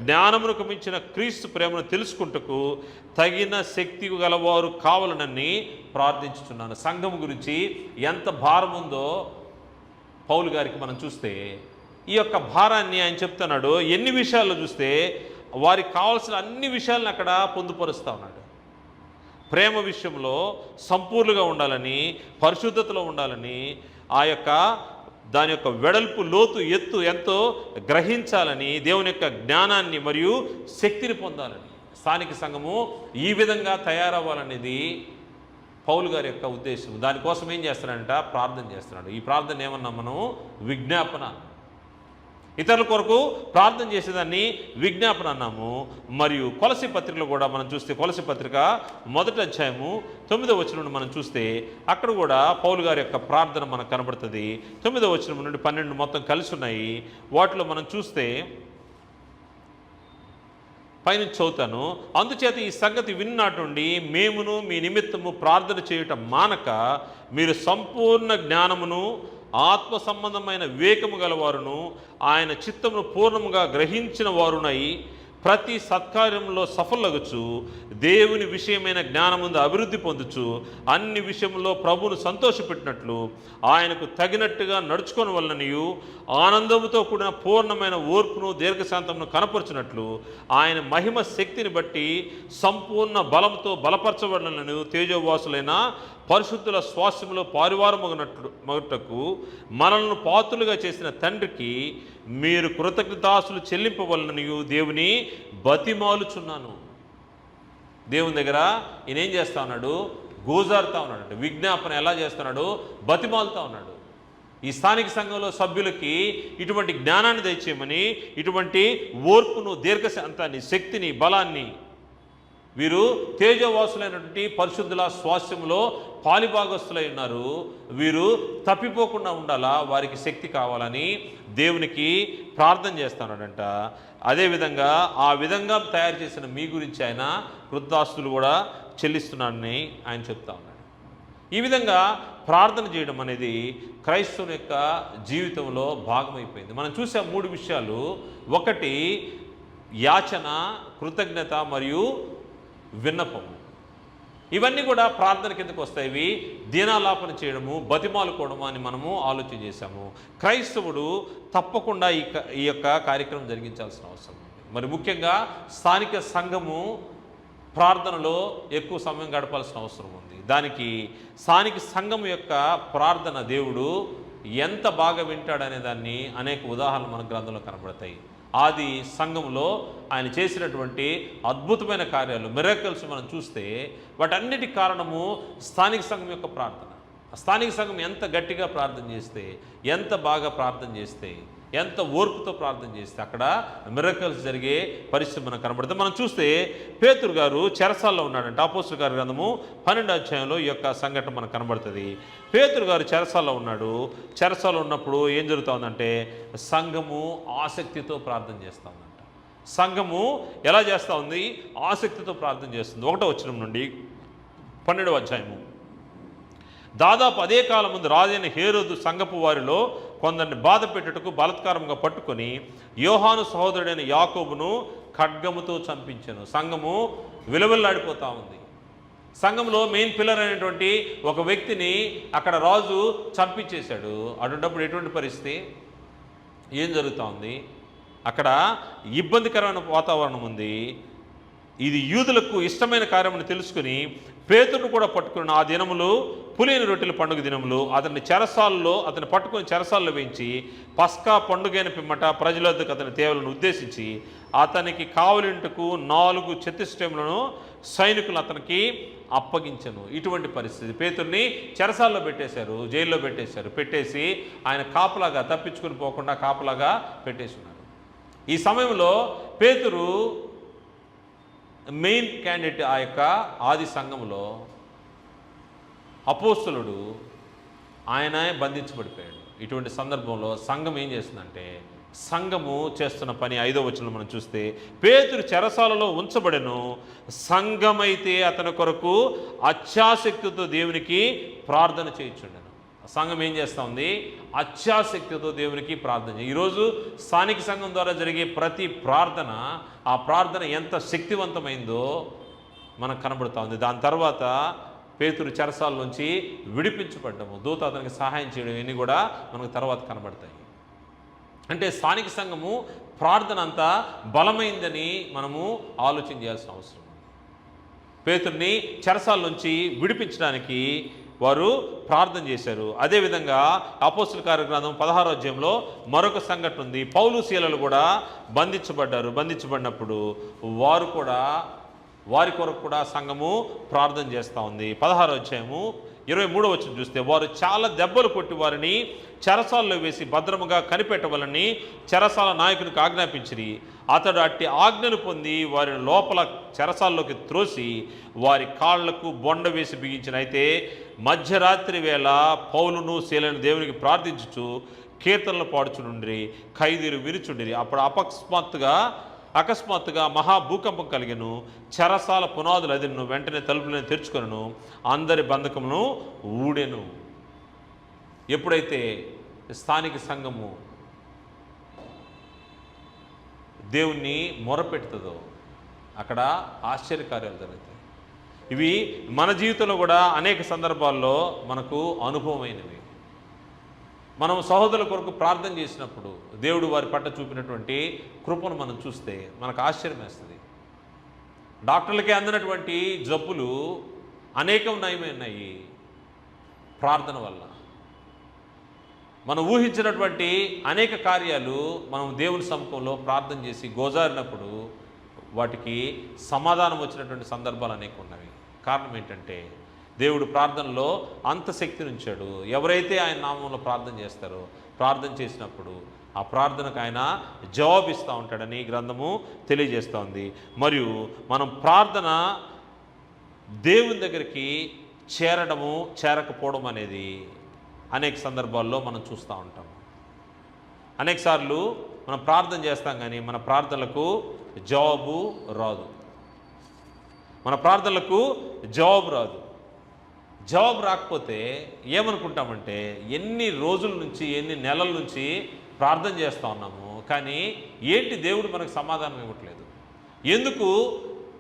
జ్ఞానమునకు మించిన క్రీస్తు ప్రేమను తెలుసుకుంటకు తగిన శక్తి గలవారు కావాలనని ప్రార్థించుచున్నాను. సంఘం గురించి ఎంత భారం ఉందో పౌలు గారికి మనం చూస్తే ఈ యొక్క భారాన్ని ఆయన చెప్తున్నాడు. ఎన్ని విషయాల్లో చూస్తే వారికి కావాల్సిన అన్ని విషయాలను అక్కడ పొందుపరుస్తూ ఉన్నాడు. ప్రేమ విషయంలో సంపూర్ణంగా ఉండాలని, పరిశుద్ధతలో ఉండాలని, ఆ యొక్క దాని యొక్క వెడల్పు లోతు ఎత్తు ఎంతో గ్రహించాలని, దేవుని యొక్క జ్ఞానాన్ని మరియు శక్తిని పొందాలని స్థానిక సంఘము ఈ విధంగా తయారవ్వాలనేది పౌలు గారి యొక్క ఉద్దేశం. దానికోసం ఏం చేస్తున్నాడంట? ప్రార్థన చేస్తున్నాడు. ఈ ప్రార్థన ఏమన్నా మనం విజ్ఞాపన, ఇతరుల కొరకు ప్రార్థన చేసేదాన్ని విజ్ఞాపన అన్నాము. మరియు కొలసి పత్రికలో కూడా మనం చూస్తే కొలసి పత్రిక 1వ అధ్యాయము 9వ వచనం మనం చూస్తే అక్కడ కూడా పౌలు గారి యొక్క ప్రార్థన మనకు కనబడుతుంది. 9వ వచనం నుండి 12 మొత్తం కలిసి ఉన్నాయి. వాటిలో మనం చూస్తే పైనుంచి చదువుతాను. అందుచేత ఈ సంగతి విన్నాటుండి మేమును మీ నిమిత్తము ప్రార్థన చేయటం మానక మీరు సంపూర్ణ జ్ఞానమును ఆత్మ సంబంధమైన వివేకము గలవారును ఆయన చిత్తమును పూర్ణముగా గ్రహించిన వారునై ప్రతి సత్కార్యంలో సఫలగుచు దేవుని విషయమైన జ్ఞానముందు అభివృద్ధి పొందుచు అన్ని విషయంలో ప్రభువును సంతోషపెట్టినట్లు ఆయనకు తగినట్టుగా నడుచుకొని వలననియు ఆనందముతో కూడిన పూర్ణమైన ఓర్పును దీర్ఘశాంతమును కనపరచినట్లు ఆయన మహిమ శక్తిని బట్టి సంపూర్ణ బలంతో బలపరచబడినను తేజోవాసులైన పరిశుద్ధుల స్వాస్థ్యంలో పారివారమగుటకు మనల్ని పాత్రులుగా చేసిన తండ్రికి మీరు కృతజ్ఞతాస్తులు చెల్లింపవలననియు దేవుని బతిమాలుచున్నాను. దేవుని దగ్గర ఈయన ఏం చేస్తా ఉన్నాడు? గోజారుతా ఉన్నాడు. విజ్ఞాపన ఎలా చేస్తున్నాడు? బతిమాలుతా ఉన్నాడు. ఈ స్థానిక సంఘంలో సభ్యులకి ఇటువంటి జ్ఞానాన్ని దయచేయమని, ఇటువంటి ఓర్పును, దీర్ఘశాంతాన్ని, శక్తిని, బలాన్ని, వీరు తేజవాసులైనటువంటి పరిశుద్ధుల స్వాస్థ్యంలో పాలిభాగస్తులై ఉన్నారు. వీరు తప్పిపోకుండా ఉండాలా, వారికి శక్తి కావాలని దేవునికి ప్రార్థన చేస్తున్నాడంట. అదేవిధంగా ఆ విధంగా తయారు చేసిన మీ గురించి ఆయన కృతాస్తులు కూడా చెల్లిస్తున్నాడని ఆయన చెప్తా ఉన్నాడు. ఈ విధంగా ప్రార్థన చేయడం అనేది క్రైస్తవుని యొక్క జీవితంలో భాగమైపోయింది. మనం చూసే 3 విషయాలు. ఒకటి యాచన, కృతజ్ఞత మరియు విన్నపము. ఇవన్నీ కూడా ప్రార్థన కిందకు వస్తాయి. ఇవి దీనాలాపన చేయడము, బతిమాలుకోవడము అని మనము ఆలోచన చేశాము. క్రైస్తవుడు తప్పకుండా ఈ యొక్క కార్యక్రమం జరిగించాల్సిన అవసరం ఉంది. మరి ముఖ్యంగా స్థానిక సంఘము ప్రార్థనలో ఎక్కువ సమయం గడపాల్సిన అవసరం ఉంది. దానికి స్థానిక సంఘం యొక్క ప్రార్థన దేవుడు ఎంత బాగా వింటాడనే దాన్ని అనేక ఉదాహరణలు మన గ్రంథంలో కనబడతాయి. ఆది సంఘంలో ఆయన చేసినటువంటి అద్భుతమైన కార్యాలు, మిరాకిల్స్ మనం చూస్తే వాటన్నిటి కారణము స్థానిక సంఘం యొక్క ప్రార్థన. స్థానిక సంఘం ఎంత గట్టిగా ప్రార్థన చేస్తే, ఎంత బాగా ప్రార్థన చేస్తే, ఎంత ఓర్పుతో ప్రార్థన చేస్తే అక్కడ మిరాకిల్స్ జరిగే పరిస్థితి మనకు కనబడుతుంది. మనం చూస్తే పేతురు గారు చెరసాల్లో ఉన్నాడంట. అపోస్తలుల కార్య గ్రంథము 12వ అధ్యాయంలో ఈ యొక్క సంఘటన మనకు కనబడుతుంది. పేతురు గారు చెరసాల్లో ఉన్నాడు. చెరసాల్లో ఉన్నప్పుడు ఏం జరుగుతుందంటే సంఘము ఆసక్తితో ప్రార్థన చేస్తూ ఉందంట. సంఘము ఎలా చేస్తూ ఉంది? ఆసక్తితో ప్రార్థన చేస్తుంది. 1వ వచనం నుండి 12వ అధ్యాయము. దాదాపు అదే కాలం ముందు రాజైన హేరోదు సంఘపు వారిలో కొందరిని బాధ పెట్టుటకు బలాత్కారంగా పట్టుకొని యోహాను సహోదరుడైన యాకోబును ఖడ్గముతో చంపించాను. సంఘము విలవిల్లాడిపోతూ ఉంది. సంఘంలో మెయిన్ పిల్లర్ అయినటువంటి ఒక వ్యక్తిని అక్కడ రాజు చంపించేశాడు. అటువంటిప్పుడు ఎటువంటి పరిస్థితి? ఏం జరుగుతూ ఉంది? అక్కడ ఇబ్బందికరమైన వాతావరణం ఉంది. ఇది యూదులకు ఇష్టమైన కార్యమని తెలుసుకుని పేతురును కూడా పట్టుకుని ఆ దినములు పులియని రొట్టెల పండుగ దినములు అతన్ని పట్టుకుని చెరసాల్లో వేయించి పస్కా పండుగైన పిమ్మట ప్రజల వద్దకు అతని తేవలను ఉద్దేశించి అతనికి కావలింటకు 4 చతుష్టములను సైనికులు అతనికి అప్పగించను. ఇటువంటి పరిస్థితి. పేతుర్ని చెరసాల్లో పెట్టేశారు, జైల్లో పెట్టేశారు. పెట్టేసి ఆయన కాపలాగా, తప్పించుకుని పోకుండా కాపలాగా పెట్టేస్తున్నారు. ఈ సమయంలో పేతురు మెయిన్ క్యాండిడేట్. ఆ యొక్క ఆది సంఘంలో అపోస్తలుడు ఆయన బంధించబడిపోయాడు. ఇటువంటి సందర్భంలో సంఘం ఏం చేస్తుందంటే, సంఘము చేస్తున్న పని 5వ వచనంలో మనం చూస్తే పేతురు చెరసాలలో ఉంచబడెను. సంఘమైతే అతని కొరకు అత్యాసక్తితో దేవునికి ప్రార్థన చేయించుండెను. సంఘం ఏం చేస్తూ ఉంది? అత్యాసక్తితో దేవునికి ప్రార్థన. ఈరోజు స్థానిక సంఘం ద్వారా జరిగే ప్రతి ప్రార్థన, ఆ ప్రార్థన ఎంత శక్తివంతమైందో మనకు కనబడుతూ ఉంది. దాని తర్వాత పేతురు చెరసాల నుంచి విడిపించబడ్డము, దూత అతనికి సహాయం చేయడం, ఇవన్నీ కూడా మనకు తర్వాత కనబడతాయి. అంటే స్థానిక సంఘము ప్రార్థన అంతా బలమైందని మనము ఆలోచన చేయాల్సిన అవసరం ఉంది. పేతుర్ని చెరసాల నుంచి విడిపించడానికి వారు ప్రార్థన చేశారు. అదేవిధంగా అపోస్తలుల కార్య గ్రంథం 16వ అధ్యాయంలో మరొక సంఘటన ఉంది. పౌలు శీలలు కూడా బంధించబడ్డారు. బంధించబడినప్పుడు వారి కొరకు కూడా సంఘము ప్రార్థన చేస్తూ ఉంది. 16వ అధ్యాయము 23వ వచనం చూస్తే వారు చాలా దెబ్బలు కొట్టి వారిని చెరసాల్లో వేసి భద్రముగా కనిపెట్టవాలని చెరసాల నాయకునికి ఆజ్ఞాపించిరి. అతడు అట్టి ఆజ్ఞను పొంది వారిని లోపల చెరసాల్లోకి త్రోసి వారి కాళ్లకు బొండ వేసి బిగించిన. అయితే మధ్యరాత్రి వేళ పౌలును శీలను దేవునికి ప్రార్థించుచు కీర్తనలు పాడుచుండ్రి, ఖైదీలు విరుచుండిరి. అప్పుడు అకస్మాత్తుగా అకస్మాత్తుగా మహాభూకంపం కలిగెను, చెరసాల పునాదులు అదిను, వెంటనే తలుపులను తెరుచుకొనెను, అందరి బంధకమును ఊడెను. ఎప్పుడైతే స్థానిక సంఘము దేవుణ్ణి మొరపెడుతుందో అక్కడ ఆశ్చర్యకార్యాలు జరుగుతాయి. ఇవి మన జీవితంలో కూడా అనేక సందర్భాల్లో మనకు అనుభవమైనవి. మనం సహోదరుల కొరకు ప్రార్థన చేసినప్పుడు దేవుడు వారి పట్ల చూపినటువంటి కృపను మనం చూస్తే మనకు ఆశ్చర్యం వేస్తుంది. డాక్టర్లకే అందినటువంటి జబ్బులు అనేకం నయమైనాయి ప్రార్థన వల్ల. మనం ఊహించినటువంటి అనేక కార్యాలు మనం దేవుని సముఖంలో ప్రార్థన చేసి గోజారినప్పుడు వాటికి సమాధానం వచ్చినటువంటి సందర్భాలు అనేక ఉన్నవి. కారణం ఏంటంటే దేవుడు ప్రార్థనలో అంత శక్తిని ఉంచాడు. ఎవరైతే ఆయన నామంలో ప్రార్థన చేస్తారో ప్రార్థన చేసినప్పుడు ఆ ప్రార్థనకు ఆయన జవాబిస్తూ ఉంటాడని గ్రంథము తెలియజేస్తోంది. మరియు మనం ప్రార్థన దేవుని దగ్గరికి చేరడము చేరకపోవడం అనేది అనేక సందర్భాల్లో మనం చూస్తూ ఉంటాం. అనేకసార్లు మనం ప్రార్థన చేస్తాం కానీ మన ప్రార్థనలకు జవాబు రాదు. మన ప్రార్థనలకు జవాబు రాదు. జవాబు రాకపోతే ఏమనుకుంటామంటే ఎన్ని రోజుల నుంచి ఎన్ని నెలల నుంచి ప్రార్థన చేస్తూ ఉన్నాము కానీ ఏంటి దేవుడు మనకు సమాధానం ఇవ్వట్లేదు, ఎందుకు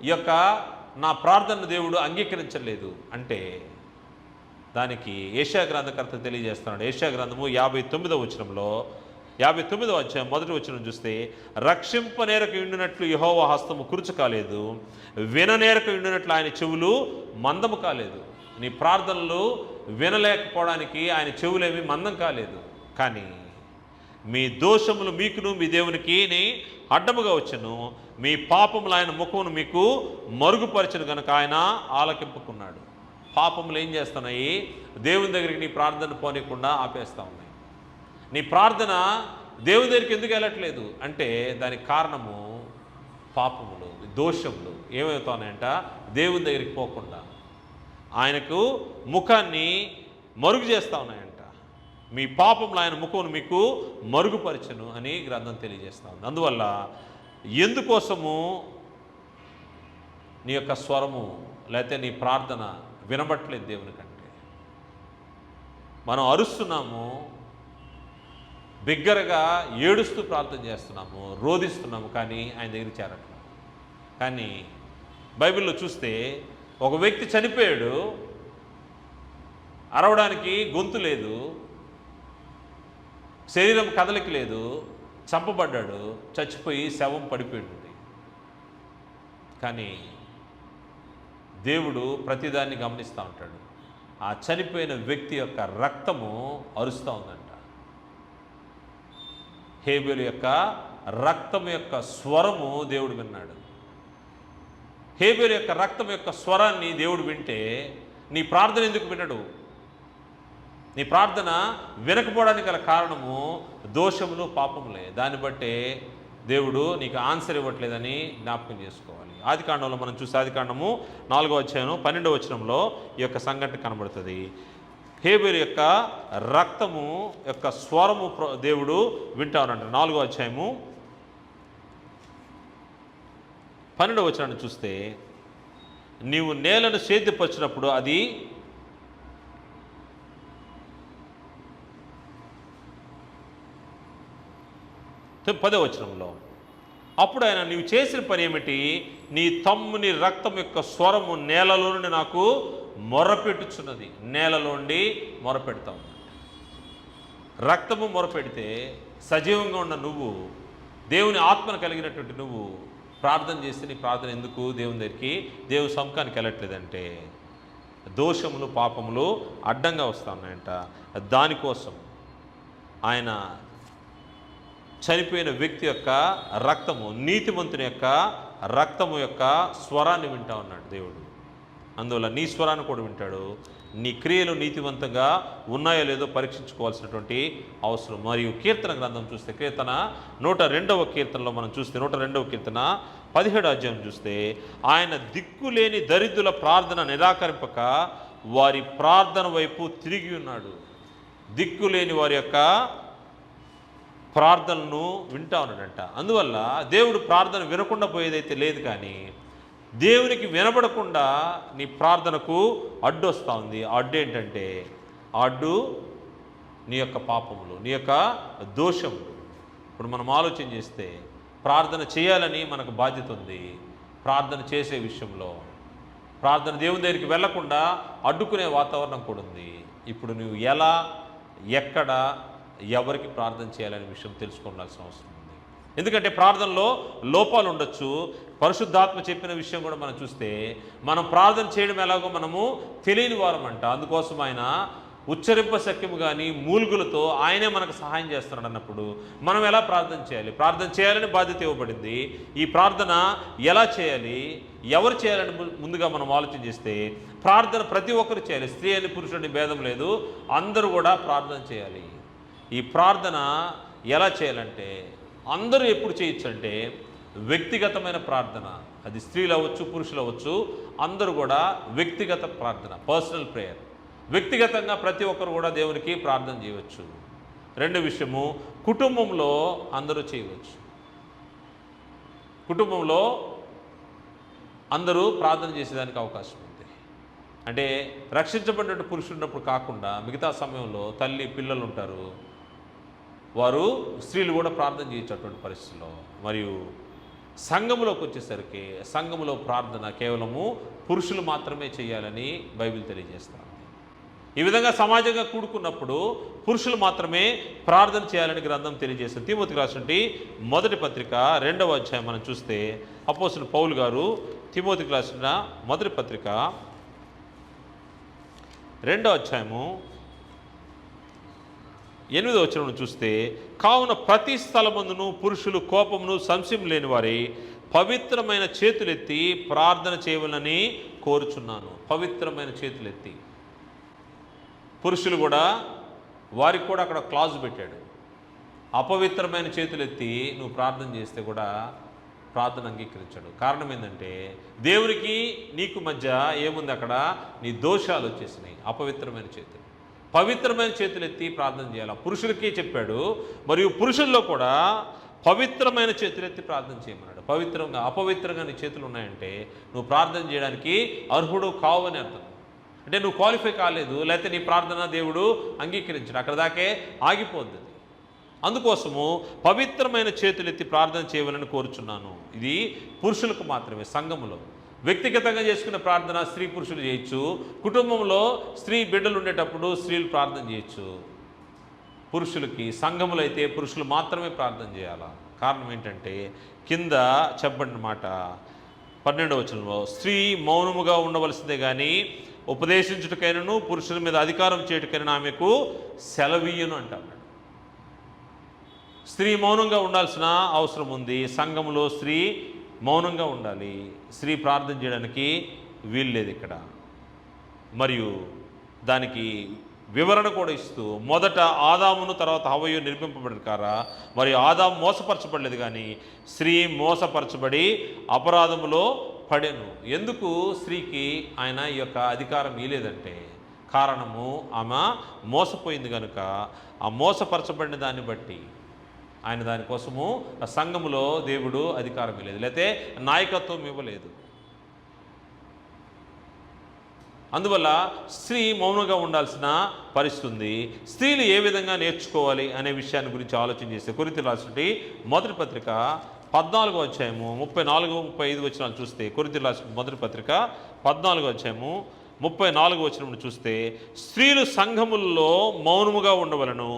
ఈ యొక్క నా ప్రార్థన దేవుడు అంగీకరించలేదు అంటే దానికి యెషయా గ్రంథకర్త తెలియజేస్తున్నాడు. యెషయా గ్రంథము 59వ వచనంలో 59వ అధ్యాయం 1వ వచనం చూస్తే, రక్షింపనేరకు ఉండినట్లు యెహోవా హస్తము కురుచు కాలేదు, విననేరకు ఉండినట్లు ఆయన చెవులు మందము కాలేదు. నీ ప్రార్థనలు వినలేకపోవడానికి ఆయన చెవులేమి మందం కాలేదు, కానీ మీ దోషములు మీకును మీ దేవునికి అడ్డముగా వచ్చను, మీ పాపములు ఆయన ముఖమును మీకు మరుగుపరచను కనుక ఆయన ఆలకింపుకున్నాడు. పాపములు ఏం చేస్తున్నాయి? దేవుని దగ్గరికి నీ ప్రార్థన పోనీయకుండా ఆపేస్తూ ఉన్నాయి. నీ ప్రార్థన దేవుని దగ్గరికి ఎందుకు వెళ్ళట్లేదు అంటే దానికి కారణము పాపములు, దోషములు ఏమవుతున్నాయంట, దేవుని దగ్గరికి పోకుండా ఆయనకు ముఖాన్ని మరుగు చేస్తూ ఉన్నాయంట. మీ పాపములు ఆయన ముఖమును మీకు మరుగుపరచను అని గ్రంథం తెలియజేస్తూ ఉంది. అందువల్ల ఎందుకోసము నీ యొక్క స్వరము లేకపోతే నీ ప్రార్థన వినబట్టలేదు దేవుని కంటే? మనం అరుస్తున్నాము, బిగ్గరగా ఏడుస్తూ ప్రార్థన చేస్తున్నాము, రోధిస్తున్నాము, కానీ ఆయన దగ్గరికి చేరట్లేదు. కానీ బైబిల్లో చూస్తే ఒక వ్యక్తి చనిపోయాడు, అరవడానికి గొంతు లేదు, శరీరం కదలిక లేదు, చంపబడ్డాడు, చచ్చిపోయి శవం పడిపోయింది. కానీ దేవుడు ప్రతిదాన్ని గమనిస్తూ ఉంటాడు. ఆ చనిపోయిన వ్యక్తి యొక్క రక్తము అరుస్తూ ఉందంట. హేబెలు యొక్క రక్తం యొక్క స్వరము దేవుడు విన్నాడు. హేబెలు యొక్క రక్తం యొక్క స్వరాన్ని దేవుడు వింటే నీ ప్రార్థన ఎందుకు వినడు? నీ ప్రార్థన వినకపోవడానికి గల కారణము దోషములు, పాపములే. దాన్ని బట్టే దేవుడు నీకు ఆన్సర్ ఇవ్వట్లేదని జ్ఞాపకం చేసుకోవాలి. ఆదికాండంలో మనం చూస్తే ఆదికాండము 4వ అధ్యాయం 12వ వచనంలో ఈ యొక్క సంఘటన కనబడుతుంది. హేబెలు యొక్క రక్తము యొక్క స్వరము దేవుడు వింటా ఉన్నాడు. 4వ అధ్యాయము 12వ వచనాన్ని చూస్తే, నీవు నేలను సేద్యపరిచినప్పుడు అది 10వ వచనంలో, అప్పుడు ఆయన నీవు చేసిన పని ఏమిటి? నీ తమ్ముని రక్తం యొక్క స్వరము నేలలో నుండి నాకు మొరపెట్టుచున్నది. నేలలోండి మొరపెడతావు. రక్తము మొరపెడితే సజీవంగా ఉన్న నువ్వు, దేవుని ఆత్మను కలిగినటువంటి నువ్వు ప్రార్థన చేస్తే నీ ప్రార్థన ఎందుకు దేవుని దగ్గరికి, దేవుని సముఖానికి వెళ్ళట్లేదంటే దోషములు, పాపములు అడ్డంగా వస్తున్నాయంట. దానికోసం ఆయన చనిపోయిన వ్యక్తి యొక్క రక్తము, నీతిమంతుని యొక్క రక్తము యొక్క స్వరాన్ని వింటా ఉన్నాడు దేవుడు. అందువల్ల నీ స్వరాన్ని కూడా వింటాడు. నీ క్రియలు నీతివంతంగా ఉన్నాయో లేదో పరీక్షించుకోవాల్సినటువంటి అవసరం. మరియు కీర్తన గ్రంథం చూస్తే, కీర్తన 102వ కీర్తనలో మనం చూస్తే 102వ కీర్తన 17వ అధ్యాయం చూస్తే, ఆయన దిక్కులేని దరిద్రుల ప్రార్థన నిరాకరింపక వారి ప్రార్థన వైపు తిరిగి ఉన్నాడు. దిక్కులేని వారి యొక్క ప్రార్థనను వింటా ఉన్నాడంట. అందువల్ల దేవుడు ప్రార్థన వినకుండా పోయేదైతే లేదు, కానీ దేవునికి వినబడకుండా నీ ప్రార్థనకు అడ్డు వస్తూ ఉంది. ఆ అడ్డు ఏంటంటే, ఆ అడ్డు నీ యొక్క పాపములు, నీ యొక్క దోషములు. ఇప్పుడు మనం ఆలోచన చేస్తే ప్రార్థన చేయాలని మనకు బాధ్యత ఉంది. ప్రార్థన చేసే విషయంలో ప్రార్థన దేవుని దగ్గరికి వెళ్లకుండా అడ్డుకునే వాతావరణం కూడా ఉంది. ఇప్పుడు నువ్వు ఎలా, ఎక్కడ, ఎవరికి ప్రార్థన చేయాలనే విషయం తెలుసుకోవాల్సిన అవసరం ఉంది. ఎందుకంటే ప్రార్థనలో లోపాలు ఉండొచ్చు. పరిశుద్ధాత్మ చెప్పిన విషయం కూడా మనం చూస్తే, మనం ప్రార్థన చేయడం ఎలాగో మనము తెలియని వారం అంట. అందుకోసం ఆయన ఉచ్చరింప శక్యము కానీ మూలుగులతో ఆయనే మనకు సహాయం చేస్తున్నాడు అన్నప్పుడు మనం ఎలా ప్రార్థన చేయాలి? ప్రార్థన చేయాలని బాధ్యత ఇవ్వబడింది. ఈ ప్రార్థన ఎలా చేయాలి, ఎవరు చేయాలని ముందుగా మనం ఆలోచన చేస్తే, ప్రార్థన ప్రతి ఒక్కరు చేయాలి. స్త్రీ అని పురుషుడిని భేదం లేదు, అందరూ కూడా ప్రార్థన చేయాలి. ఈ ప్రార్థన ఎలా చేయాలంటే, అందరూ ఎప్పుడు చేయొచ్చు అంటే, వ్యక్తిగతమైన ప్రార్థన, అది స్త్రీలు అవ్వచ్చు, పురుషులు అవ్వచ్చు, అందరూ కూడా వ్యక్తిగత ప్రార్థన, పర్సనల్ ప్రేయర్. వ్యక్తిగతంగా ప్రతి ఒక్కరు కూడా దేవునికి ప్రార్థన చేయవచ్చు. రెండో విషయము, కుటుంబంలో అందరూ చేయవచ్చు. కుటుంబంలో అందరూ ప్రార్థన చేసేదానికి అవకాశం ఉంది. అంటే రక్షించబడినట్టు పురుషుడు ఉన్నప్పుడు కాకుండా మిగతా సమయంలో తల్లి, పిల్లలు ఉంటారు, వారు స్త్రీలు కూడా ప్రార్థన చేయొచ్చు అటువంటి పరిస్థితుల్లో. మరియు సంఘములోకి వచ్చేసరికి సంఘములో ప్రార్థన కేవలము పురుషులు మాత్రమే చేయాలని బైబిల్ తెలియజేస్తారు. ఈ విధంగా సమాజంగా కూడుకున్నప్పుడు పురుషులు మాత్రమే ప్రార్థన చేయాలని గ్రంథం తెలియజేస్తుంది. తిమోతికి రాసినటువంటి మొదటి పత్రిక 2వ అధ్యాయం మనం చూస్తే, అపోస్తలుడు పౌలు గారు తిమోతికి రాసిన మొదటి పత్రిక 2వ అధ్యాయము 8వ వచనం చూస్తే, కావున ప్రతి స్థలమందును పురుషులు కోపమును సంశయం లేని వారి పవిత్రమైన చేతులెత్తి ప్రార్థన చేయవలని కోరుచున్నాను. పవిత్రమైన చేతులెత్తి. పురుషులు కూడా, వారికి కూడా అక్కడ క్లాజ్ పెట్టాడు. అపవిత్రమైన చేతులెత్తి నువ్వు ప్రార్థన చేస్తే కూడా ప్రార్థన అంగీకరించాడు. కారణం ఏంటంటే, దేవునికి నీకు మధ్య ఏముంది? అక్కడ నీ దోషాలు వచ్చేసినాయి. అపవిత్రమైన చేతులు. పవిత్రమైన చేతులెత్తి ప్రార్థన చేయాలి. పురుషులకి చెప్పాడు, మరియు పురుషుల్లో కూడా పవిత్రమైన చేతులెత్తి ప్రార్థన చేయమన్నాడు. పవిత్రంగా, అపవిత్రంగా నీ చేతులు ఉన్నాయంటే నువ్వు ప్రార్థన చేయడానికి అర్హుడు కావు అని అర్థం. అంటే నువ్వు క్వాలిఫై కాలేదు, లేకపోతే నీ ప్రార్థన దేవుడు అంగీకరించడు, అక్కడ దాకే ఆగిపోద్ది. అందుకోసము పవిత్రమైన చేతులెత్తి ప్రార్థన చేయవాలని కోరుచున్నాను. ఇది పురుషులకు మాత్రమే. సంఘములో వ్యక్తిగతంగా చేసుకునే ప్రార్థన స్త్రీ పురుషులు చేయొచ్చు. కుటుంబంలో స్త్రీ బిడ్డలు ఉండేటప్పుడు స్త్రీలు ప్రార్థన చేయొచ్చు. పురుషులకి సంఘములో అయితే పురుషులు మాత్రమే ప్రార్థన చేయాలా. కారణం ఏంటంటే, కింద చెప్పబడిన మాట 12వ వచనంలో, స్త్రీ మౌనముగా ఉండవలసిందే కానీ ఉపదేశించుటకైనను పురుషుల మీద అధికారం చేయటకైనా ఆమెకు సెలవీయను అంటాడు. స్త్రీ మౌనంగా ఉండాల్సిన అవసరం ఉంది. సంఘంలో స్త్రీ మౌనంగా ఉండాలి. స్త్రీ ప్రార్థన చేయడానికి వీల్లేదు ఇక్కడ. మరియు దానికి వివరణ కూడా ఇస్తూ, మొదట ఆదామును తర్వాత హవ్వయు నిర్మింపబడరు కారా, మరియు ఆదాము మోసపరచబడలేదు కానీ స్త్రీ మోసపరచబడి అపరాధములో పడెను. ఎందుకు స్త్రీకి ఆయన ఈ యొక్క అధికారం ఇవ్వలేదంటే, కారణము ఆమె మోసపోయింది కనుక. ఆ మోసపరచబడిన దాన్ని బట్టి ఆయన దానికోసము ఆ సంఘములో దేవుడు అధికారం ఇవ్వలేదు, లేకపోతే నాయకత్వం ఇవ్వలేదు. అందువల్ల స్త్రీ మౌనంగా ఉండాల్సిన పరిస్థితి ఉంది. స్త్రీలు ఏ విధంగా నేర్చుకోవాలి అనే విషయాన్ని గురించి ఆలోచన చేస్తే, కొరింథీయులకు రాసినటువంటి మొదటి పత్రిక 14వ అధ్యాయము 34, 35 వచనాలు చూస్తే, కొరింథీయులకు రాసిన మొదటి పత్రిక 14వ అధ్యాయము 34వ వచనం చూస్తే, స్త్రీలు సంఘముల్లో మౌనముగా ఉండవలను,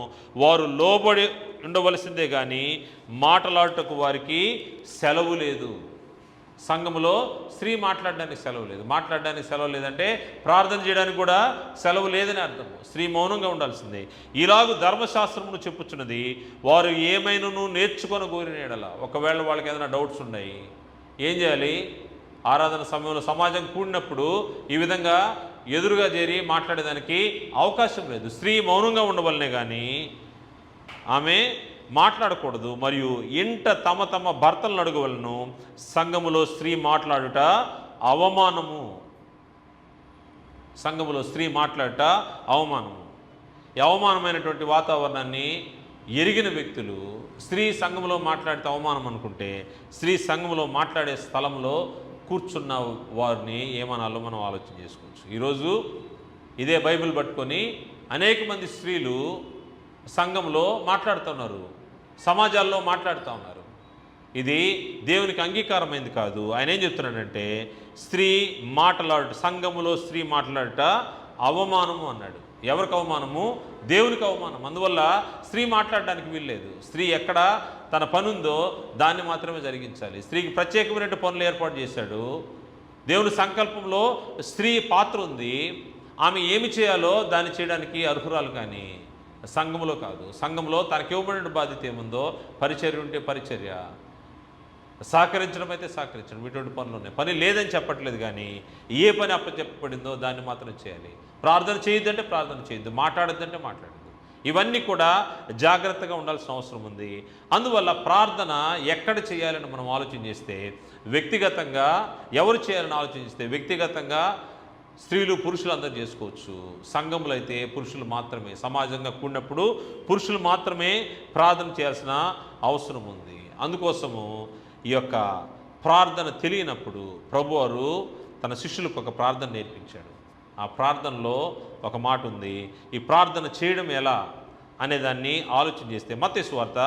వారు లోబడి ఉండవలసిందే కానీ మాటలాడుటకు వారికి సెలవు లేదు. సంఘములో స్త్రీ మాట్లాడడానికి సెలవు లేదు. మాట్లాడడానికి సెలవు లేదంటే ప్రార్థన చేయడానికి కూడా సెలవు లేదని అర్థం. స్త్రీ మౌనంగా ఉండాల్సిందే. ఇలాగూ ధర్మశాస్త్రమును చెప్పుచున్నది, వారు ఏమైనాను నేర్చుకొని కోరిన ఎడల. ఒకవేళ వాళ్ళకి ఏదైనా డౌట్స్ ఉన్నాయి, ఏం చేయాలి? ఆరాధన సమయంలో సమాజం కూడినప్పుడు ఈ విధంగా ఎదురుగా చేరి మాట్లాడేదానికి అవకాశం లేదు. స్త్రీ మౌనంగా ఉండవలనే కానీ ఆమె మాట్లాడకూడదు. మరియు ఇంట తమ తమ భర్తలను అడగవలను. సంఘములో స్త్రీ మాట్లాడుట అవమానము. సంఘములో స్త్రీ మాట్లాడుట అవమానము. ఈ అవమానమైనటువంటి వాతావరణాన్ని ఎరిగిన వ్యక్తులు స్త్రీ సంఘంలో మాట్లాడితే అవమానం అనుకుంటే, స్త్రీ సంఘంలో మాట్లాడే స్థలంలో కూర్చున్న వారిని ఏమనాలో మనం ఆలోచన చేసుకోవచ్చు. ఈరోజు ఇదే బైబిల్ పట్టుకొని అనేక మంది స్త్రీలు సంఘంలో మాట్లాడుతున్నారు, సమాజాల్లో మాట్లాడుతూ ఉన్నారు. ఇది దేవునికి అంగీకారమైంది కాదు. ఆయన ఏం చెప్తున్నాడంటే, స్త్రీ సంఘములో స్త్రీ మాట్లాడట అవమానము అన్నాడు. ఎవరికి అవమానము? దేవునికి అవమానం. అందువల్ల స్త్రీ మాట్లాడడానికి వీల్లేదు. స్త్రీ ఎక్కడ తన పని ఉందో దాన్ని మాత్రమే జరిగించాలి. స్త్రీకి ప్రత్యేకమైన పనులు ఏర్పాటు చేశాడు. దేవుని సంకల్పంలో స్త్రీ పాత్ర ఉంది. ఆమె ఏమి చేయాలో దాన్ని చేయడానికి అర్హురాలు, కానీ సంఘంలో కాదు. సంఘంలో తనకి ఇవ్వబడిన బాధ్యత ఏముందో, పరిచర్య ఉంటే పరిచర్య, సహకరించడం అయితే సహకరించడం, ఇటువంటి పనులు ఉన్నాయి. పని లేదని చెప్పట్లేదు, కానీ ఏ పని అప్పచెప్పబడిందో దాన్ని మాత్రం చేయాలి. ప్రార్థన చేయొద్దంటే ప్రార్థన చేయొద్దు, మాట్లాడొద్దంటే మాట్లాడద్దు. ఇవన్నీ కూడా జాగ్రత్తగా ఉండాల్సిన అవసరం ఉంది. అందువల్ల ప్రార్థన ఎక్కడ చేయాలని మనం ఆలోచన చేస్తే, వ్యక్తిగతంగా ఎవరు చేయాలని ఆలోచన చేస్తే, వ్యక్తిగతంగా స్త్రీలు పురుషులు అందరూ చేసుకోవచ్చు. సంఘములు అయితే పురుషులు మాత్రమే, సమాజంగా కూడినప్పుడు పురుషులు మాత్రమే ప్రార్థన చేయాల్సిన అవసరం ఉంది. అందుకోసము ఈ యొక్క ప్రార్థన తెలియనప్పుడు ప్రభువారు తన శిష్యులకు ఒక ప్రార్థన నేర్పించాడు. ఆ ప్రార్థనలో ఒక మాట ఉంది. ఈ ప్రార్థన చేయడం ఎలా అనేదాన్ని ఆలోచన చేస్తే, మత్తయి సువార్త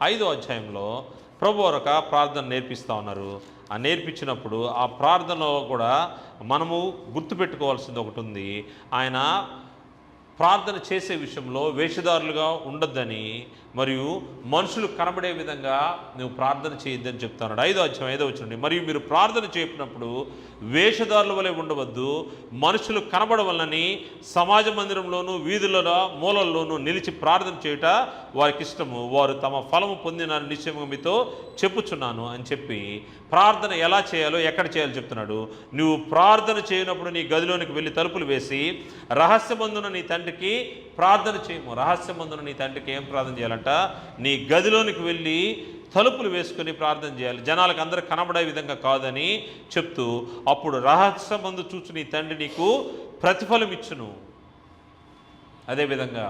5వ అధ్యాయంలో ప్రభువారు ఒక ప్రార్థన నేర్పిస్తూ ఉన్నారు. ఆ నేర్పించినప్పుడు ఆ ప్రార్థనలో కూడా మనము గుర్తుపెట్టుకోవాల్సింది ఒకటి ఉంది. ఆయన ప్రార్థన చేసే విషయంలో వేషధారులుగా ఉండొద్దని, మరియు మనుషులు కనబడే విధంగా నువ్వు ప్రార్థన చేయొద్దని చెప్తున్నాడు. 5వ అధ్యాయం 5వ వచనం, మరియు మీరు ప్రార్థన చేసినప్పుడు వేషధారుల వలె ఉండవద్దు, మనుషులు కనబడవలనని సమాజ మందిరంలోనూ వీధులలో మూలల్లోనూ నిలిచి ప్రార్థన చేయుట వారికి ఇష్టము, వారు తమ ఫలము పొందిన నిశ్చయముగా మీతో చెప్పుచున్నాను అని చెప్పి ప్రార్థన ఎలా చేయాలో ఎక్కడ చేయాలో చెప్తున్నాడు. నువ్వు ప్రార్థన చేయనప్పుడు నీ గదిలోనికి వెళ్ళి తలుపులు వేసి రహస్యమందున నీ తండ్రికి ప్రార్థన చేయము. రహస్యమందున నీ తండ్రికి ఏం ప్రార్థన చేయాలంట? నీ గదిలోనికి వెళ్ళి తలుపులు వేసుకొని ప్రార్థన చేయాలి, జనాలకు అందరూ కనబడే విధంగా కాదని చెప్తూ, అప్పుడు రహస్యమందు చూచు నీ తండ్రి నీకు ప్రతిఫలం ఇచ్చును. అదేవిధంగా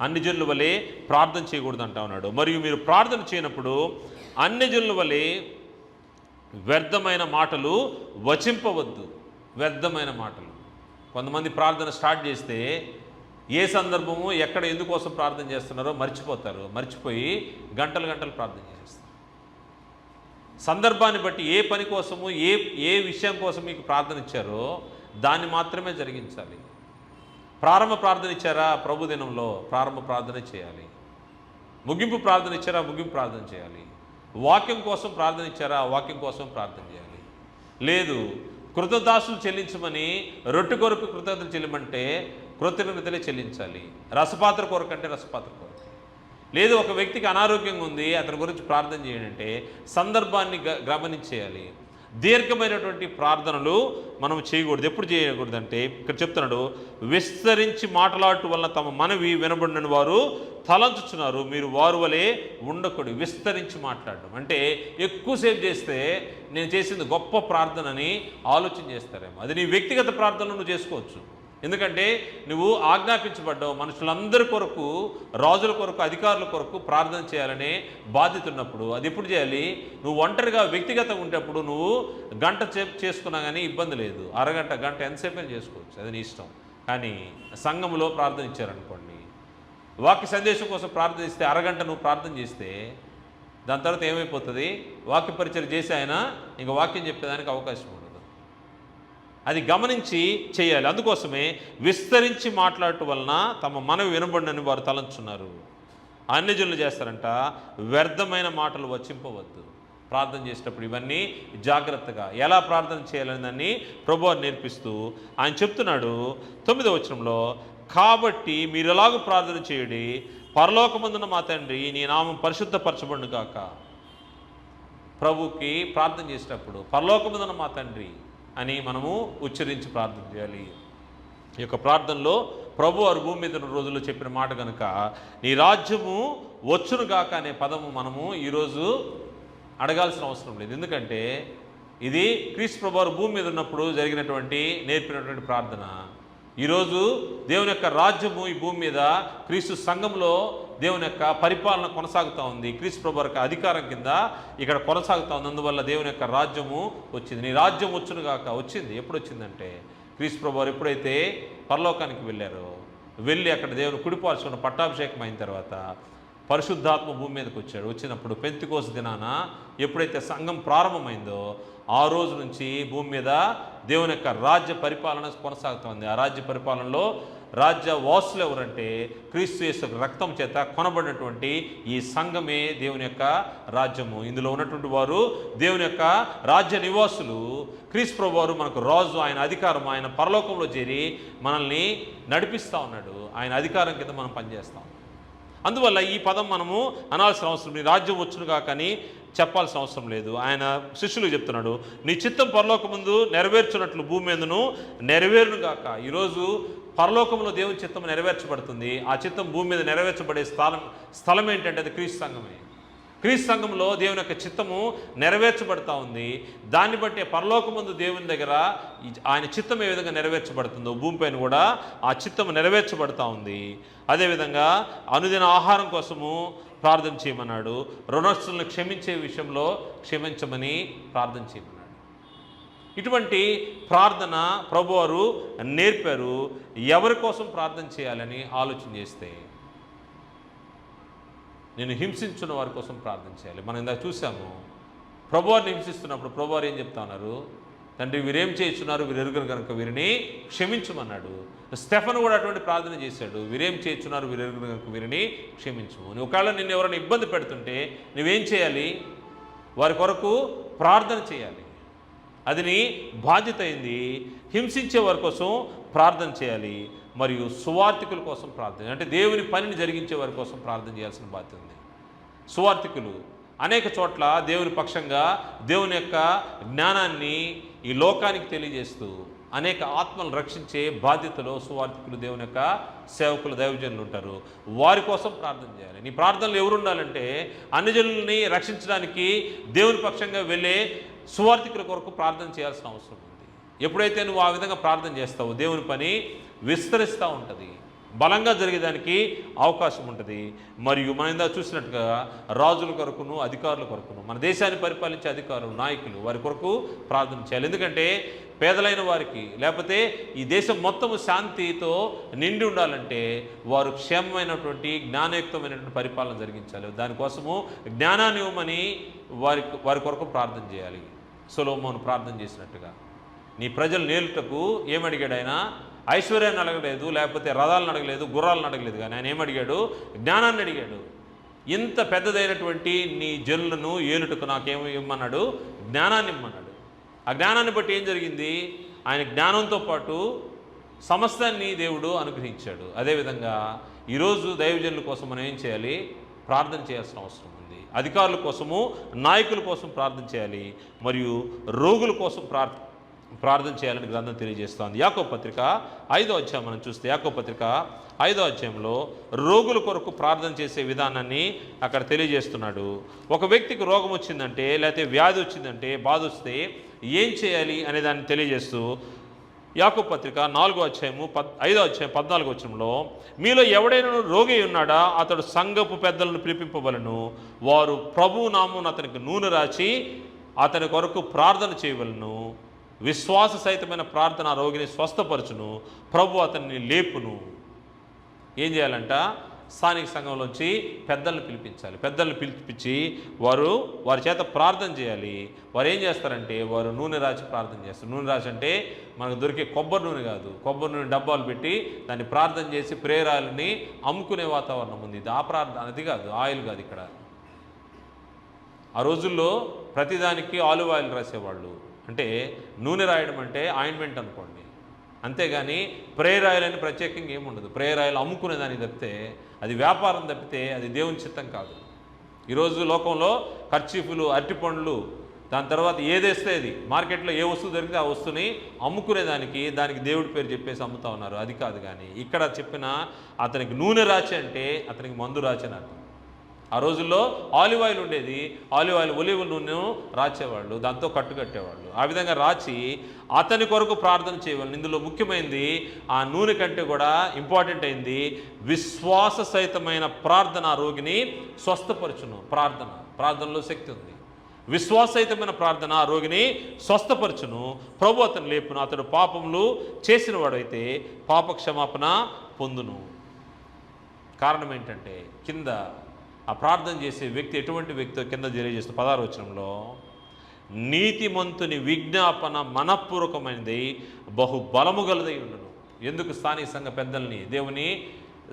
అన్ని జనుల వలె ప్రార్థన చేయకూడదు అంటా ఉన్నాడు. మరియు మీరు ప్రార్థన చేయనప్పుడు అన్ని జనుల వలె వ్యర్థమైన మాటలు వచింపవద్దు. వ్యర్థమైన మాటలు. కొంతమంది ప్రార్థన స్టార్ట్ చేస్తే ఏ సందర్భము ఎక్కడ ఎందుకోసం ప్రార్థన చేస్తున్నారో మర్చిపోతారు. మర్చిపోయి గంటలు గంటలు ప్రార్థన చేస్తారు. సందర్భాన్ని బట్టి ఏ పని కోసము ఏ విషయం కోసం మీకు ప్రార్థన ఇచ్చారో దాన్ని మాత్రమే జరిగించాలి. ప్రారంభ ప్రార్థన ఇచ్చారా? ప్రభు దినంలో ప్రారంభ ప్రార్థన చేయాలి. ముగింపు ప్రార్థన ఇచ్చారా? ముగింపు ప్రార్థన చేయాలి. వాక్యం కోసం ప్రార్థన ఇచ్చారా? వాక్యం కోసం ప్రార్థన చేయాలి. లేదు కృతదాసులు చెల్లించమని రొట్టె కొరకు కృతజ్ఞతలు చెల్లిమంటే కృతజ్ఞతలే చెల్లించాలి. రసపాత్ర కొరకు అంటే రసపాత్ర కొరకు. లేదు ఒక వ్యక్తికి అనారోగ్యంగా ఉంది, అతని గురించి ప్రార్థన చేయాలంటే సందర్భాన్ని గమనించేయాలి. దీర్ఘమైనటువంటి ప్రార్థనలు మనం చేయకూడదు. ఎప్పుడు చేయకూడదు అంటే ఇక్కడ చెప్తున్నాడు, విస్తరించి మాట్లాడటం వలన తమ మనవి వినబడిన వారు తలంచుచున్నారు, మీరు వారు వలె ఉండకూడదు. విస్తరించి మాట్లాడడం అంటే ఎక్కువసేపు చేస్తే నేను చేసింది గొప్ప ప్రార్థనని ఆలోచన చేస్తారేమో. అది నీ వ్యక్తిగత ప్రార్థనలు నువ్వు చేసుకోవచ్చు. ఎందుకంటే నువ్వు ఆజ్ఞాపించబడ్డావు మనుషులందరి కొరకు, రాజుల కొరకు, అధికారుల కొరకు ప్రార్థన చేయాలనే బాధ్యత ఉన్నప్పుడు అది ఎప్పుడు చేయాలి? నువ్వు ఒంటరిగా వ్యక్తిగతంగా ఉండేటప్పుడు నువ్వు గంట చేసుకున్నా కానీ ఇబ్బంది లేదు. అరగంట గంట ఎంతసేపు చేసుకోవచ్చు, అది నీ ఇష్టం. కానీ సంఘంలో ప్రార్థన ఇచ్చారనుకోండి, వాక్య సందేశం కోసం ప్రార్థన ఇస్తే అరగంట నువ్వు ప్రార్థన చేస్తే దాని తర్వాత ఏమైపోతుంది? వాక్య పరిచయం చేసి ఆయన ఇంక వాక్యం చెప్పేదానికి అవకాశం ఉండదు. అది గమనించి చేయాలి. అందుకోసమే విస్తరించి మాట్లాడటం వలన తమ మనవి వినబడినని వారు తలంచున్నారు. అన్యజనులు చేస్తారంట వ్యర్థమైన మాటలు వచింపవద్దు. ప్రార్థన చేసేటప్పుడు ఇవన్నీ జాగ్రత్తగా ఎలా ప్రార్థన చేయాలని దాన్ని ప్రభువు నేర్పిస్తూ ఆయన చెప్తున్నాడు 9వ వచనంలో, కాబట్టి మీరు ఎలాగూ ప్రార్థన చేయుడి, పరలోకమందున మా తండ్రి నీ నామం పరిశుద్ధపరచబడును గాక. ప్రభుకి ప్రార్థన చేసేటప్పుడు పరలోకమందున మా తండ్రి అని మనము ఉచ్చరించి ప్రార్థన చేయాలి. ఈ యొక్క ప్రార్థనలో ప్రభు వారు భూమి మీద రోజుల్లో చెప్పిన మాట కనుక, నీ రాజ్యము వచ్చును గాక అనే పదము మనము ఈరోజు అడగాల్సిన అవసరం లేదు. ఎందుకంటే ఇది క్రీస్తు ప్రభు వారు భూమి మీద ఉన్నప్పుడు జరిగినటువంటి నేర్పినటువంటి ప్రార్థన. ఈరోజు దేవుని యొక్క రాజ్యము ఈ భూమి మీద క్రీస్తు సంఘంలో దేవుని యొక్క పరిపాలన కొనసాగుతూ ఉంది. క్రీస్తు ప్రభు యొక్క అధికారం కింద ఇక్కడ కొనసాగుతూ ఉంది. అందువల్ల దేవుని యొక్క రాజ్యము వచ్చింది. నీ రాజ్యం వచ్చును గాక వచ్చింది. ఎప్పుడు వచ్చిందంటే క్రీస్తు ప్రభు వారు ఎప్పుడైతే పరలోకానికి వెళ్ళారో, వెళ్ళి అక్కడ దేవుని కుడిపార్శ్వన పట్టాభిషేకం అయిన తర్వాత పరిశుద్ధాత్మ భూమి మీదకి వచ్చాడు. వచ్చినప్పుడు పెంతెకోస్తు దినాన ఎప్పుడైతే సంఘం ప్రారంభమైందో ఆ రోజు నుంచి భూమి మీద దేవుని యొక్క రాజ్య పరిపాలన కొనసాగుతుంది. ఆ రాజ్య పరిపాలనలో రాజ్య వాసులు ఎవరంటే క్రీస్తు యేసు రక్తం చేత కొనబడినటువంటి ఈ సంఘమే దేవుని యొక్క రాజ్యము. ఇందులో ఉన్నటువంటి వారు దేవుని యొక్క రాజ్య నివాసులు. క్రీస్తు ప్రభు వారు మనకు రాజు, ఆయన అధికారం, ఆయన పరలోకంలో చేరి మనల్ని నడిపిస్తూ ఉన్నాడు. ఆయన అధికారం కింద మనం పనిచేస్తాం. అందువల్ల ఈ పదం మనము అనాల్సిన అవసరం లేదు. రాజ్యం వచ్చును కాకని చెప్పాల్సిన అవసరం లేదు. ఆయన శిష్యులకు చెప్తున్నాడు, నీ చిత్తం పరలోకం ముందు నెరవేర్చున్నట్లు భూమి మీదను నెరవేరును గాక. ఈరోజు పరలోకంలో దేవుని చిత్తం నెరవేర్చబడుతుంది. ఆ చిత్తం భూమి మీద నెరవేర్చబడే స్థలం ఏంటంటే అది క్రీస్తు సంఘమే. క్రీస్తు సంఘంలో దేవుని యొక్క చిత్తము నెరవేర్చబడతా ఉంది. దాన్ని బట్టి పరలోకమందు దేవుని దగ్గర ఆయన చిత్తం ఏ విధంగా నెరవేర్చబడుతుందో భూమిపైన కూడా ఆ చిత్తము నెరవేర్చబడతా ఉంది. అదేవిధంగా అనుదిన ఆహారం కోసము ప్రార్థన చేయమన్నాడు. రుణస్తులను క్షమించే విషయంలో క్షమించమని ప్రార్థన చేయమన్నాడు. ఇటువంటి ప్రార్థన ప్రభువారు నేర్పారు. ఎవరి కోసం ప్రార్థన చేయాలని ఆలోచన చేస్తే నేను హింసించిన వారి కోసం ప్రార్థన చేయాలి. మనం ఇందాక చూసాము, ప్రభువారిని హింసిస్తున్నప్పుడు ప్రభువారు ఏం చెప్తా ఉన్నారు, తండ్రి వీరేం చేస్తున్నారు, వీరు ఎరుగరు కనుక వీరిని క్షమించమన్నాడు. స్టెఫను కూడా అటువంటి ప్రార్థన చేశాడు, వీరేం చేస్తున్నారు, వీరు ఎరుగరు కనుక వీరిని క్షమించము. నువ్వు ఒకవేళ నిన్ను ఎవరైనా ఇబ్బంది పెడుతుంటే నువ్వేం చేయాలి, వారి కొరకు ప్రార్థన చేయాలి. అది నీ బాధ్యత అయింది. హింసించే వారి కోసం ప్రార్థన చేయాలి. మరియు సువార్థికుల కోసం ప్రార్థన, అంటే దేవుని పనిని జరిగించే వారి కోసం ప్రార్థన చేయాల్సిన బాధ్యత ఉంది. సువార్థికులు అనేక చోట్ల దేవుని పక్షంగా దేవుని యొక్క జ్ఞానాన్ని ఈ లోకానికి తెలియజేస్తూ అనేక ఆత్మలను రక్షించే బాధ్యతలో సువార్థికులు, దేవుని యొక్క సేవకులు, దైవజనులు ఉంటారు. వారి కోసం ప్రార్థన చేయాలి. నీ ప్రార్థనలు ఎవరు ఉండాలంటే అన్ని జనులని రక్షించడానికి దేవుని పక్షంగా వెళ్ళే సువార్థికుల కొరకు ప్రార్థన చేయాల్సిన అవసరం ఉంది. ఎప్పుడైతే నువ్వు ఆ విధంగా ప్రార్థన చేస్తావో దేవుని పని విస్తరిస్తూ ఉంటుంది, బలంగా జరిగేదానికి అవకాశం ఉంటుంది. మరియు మనం ఇందా చూసినట్టుగా రాజుల కొరకును అధికారుల కొరకును, మన దేశాన్ని పరిపాలించే అధికారులు, నాయకులు, వారి కొరకు ప్రార్థన చేయాలి. ఎందుకంటే పేదలైన వారికి, లేకపోతే ఈ దేశం మొత్తము శాంతితో నిండి ఉండాలంటే వారు క్షేమమైనటువంటి జ్ఞానయుక్తమైనటువంటి పరిపాలన జరిగించాలి. దానికోసము జ్ఞానాన్ని ఇవ్వమని వారి కొరకు ప్రార్థన చేయాలి. సొలొమోను ప్రార్థన చేసినట్టుగా నీ ప్రజలు నేలుటకు ఏమడిగాడు ఆయన? ఐశ్వర్యాన్ని అడగలేదు, లేకపోతే రథాలను అడగలేదు, గుర్రాలను అడగలేదు, కానీ ఆయన ఏమడిగాడు? జ్ఞానాన్ని అడిగాడు. ఇంత పెద్దదైనటువంటి నీ జనులను ఏలుటకు నాకేమో ఇమ్మన్నాడు? జ్ఞానాన్ని ఇమ్మన్నాడు. ఆ జ్ఞానాన్ని బట్టి ఏం జరిగింది? ఆయన జ్ఞానంతో పాటు సమస్తాన్ని దేవుడు అనుగ్రహించాడు. అదేవిధంగా ఈరోజు దైవజనుల కోసం మనం ఏం చేయాలి? ప్రార్థన చేయాల్సిన అవసరం ఉంది. అధికారుల కోసము, నాయకుల కోసం ప్రార్థన చేయాలి. మరియు రోగుల కోసం ప్రార్థన చేయాలని గ్రంథం తెలియజేస్తోంది. యాకోబు పత్రిక 5వ అధ్యాయం మనం చూస్తే, యాకోబు పత్రిక 5వ అధ్యాయంలో రోగుల కొరకు ప్రార్థన చేసే విధానాన్ని అక్కడ తెలియజేస్తున్నాడు. ఒక వ్యక్తికి రోగం వచ్చిందంటే, లేకపోతే వ్యాధి వచ్చిందంటే, బాధ వస్తే ఏం చేయాలి అనే దాన్ని తెలియజేస్తూ యాకోబు పత్రిక 4వ అధ్యాయము 5వ అధ్యాయం 14వ వచనంలో, మీలో ఎవడైనా రోగి ఉన్నాడా అతడు సంఘపు పెద్దలను పిలిపింపవలను, వారు ప్రభువు నామమున అతనికి నూనె రాచి అతని కొరకు ప్రార్థన చేయవలను. విశ్వాస సహితమైన ప్రార్థన ఆ రోగిని స్వస్థపరచును, ప్రభు అతన్ని లేపును. ఏం చేయాలంట? స్థానిక సంఘంలోంచి పెద్దలను పిలిపించాలి. పెద్దలను పిలిపించి వారి చేత ప్రార్థన చేయాలి. వారు ఏం చేస్తారంటే వారు నూనె రాసి ప్రార్థన చేస్తారు. నూనె రాసి అంటే మనకు దొరికే కొబ్బరి నూనె కాదు, కొబ్బరి నూనె డబ్బాలు పెట్టి దాన్ని ప్రార్థన చేసి ప్రేరాలని అమ్ముకునే వాతావరణం ఉంది. ఇది ఆ ప్రార్థన, అది కాదు, ఆయిల్ కాదు. ఇక్కడ ఆ రోజుల్లో ప్రతిదానికి ఆలివ్ ఆయిల్ రాసేవాళ్ళు. అంటే నూనె రాయడం అంటే ఆయింట్మెంట్ అనుకోండి, అంతేగాని ప్రేయర్ ఆయిల్ అని ప్రత్యేకంగా ఏముండదు. ప్రేయర్ ఆయిల్ అమ్ముకునే దానికి తప్పితే అది వ్యాపారం తప్పితే అది దేవుని చిత్తం కాదు. ఈరోజు లోకంలో కర్చీఫులు, అరటిపండ్లు, దాని తర్వాత ఏదేస్తే అది మార్కెట్లో ఏ వస్తువు దొరికితే ఆ వస్తువుని అమ్ముకునేదానికి దానికి దేవుడి పేరు చెప్పేసి అమ్ముతా ఉన్నారు. అది కాదు. కానీ ఇక్కడ చెప్పిన అతనికి నూనె రాచి అంటే అతనికి మందు రాచి అని అర్థం. ఆ రోజుల్లో ఆలివ్ ఆయిల్ ఉండేది, ఆలివ్ ఆయిల్ ఒలివ్ నూనె రాచేవాళ్ళు, దాంతో కట్టుకట్టేవాళ్ళు. ఆ విధంగా రాచి అతని కొరకు ప్రార్థన చేయవాలి. ఇందులో ముఖ్యమైనది ఆ నూనె కంటే కూడా ఇంపార్టెంట్ అయింది విశ్వాస సహితమైన ప్రార్థన ఆ రోగిని స్వస్థపరచును. ప్రార్థనలో శక్తి ఉంది. విశ్వాసహితమైన ప్రార్థన ఆ రోగిని స్వస్థపరచును. ప్రభు అతను లేపును. అతడు పాపములు చేసిన వాడైతే పాప క్షమాపణ పొందును. కారణం ఏంటంటే కింద ఆ ప్రార్థన చేసే వ్యక్తి ఎటువంటి వ్యక్తితో కింద తెలియజేస్తున్న 16వ వచనంలో, నీతిమంతుని విజ్ఞాపన మనఃపూర్వకమైనది బహు బలము గలదై ఉండను. ఎందుకు స్థానిక సంఘ పెద్దల్ని, దేవుని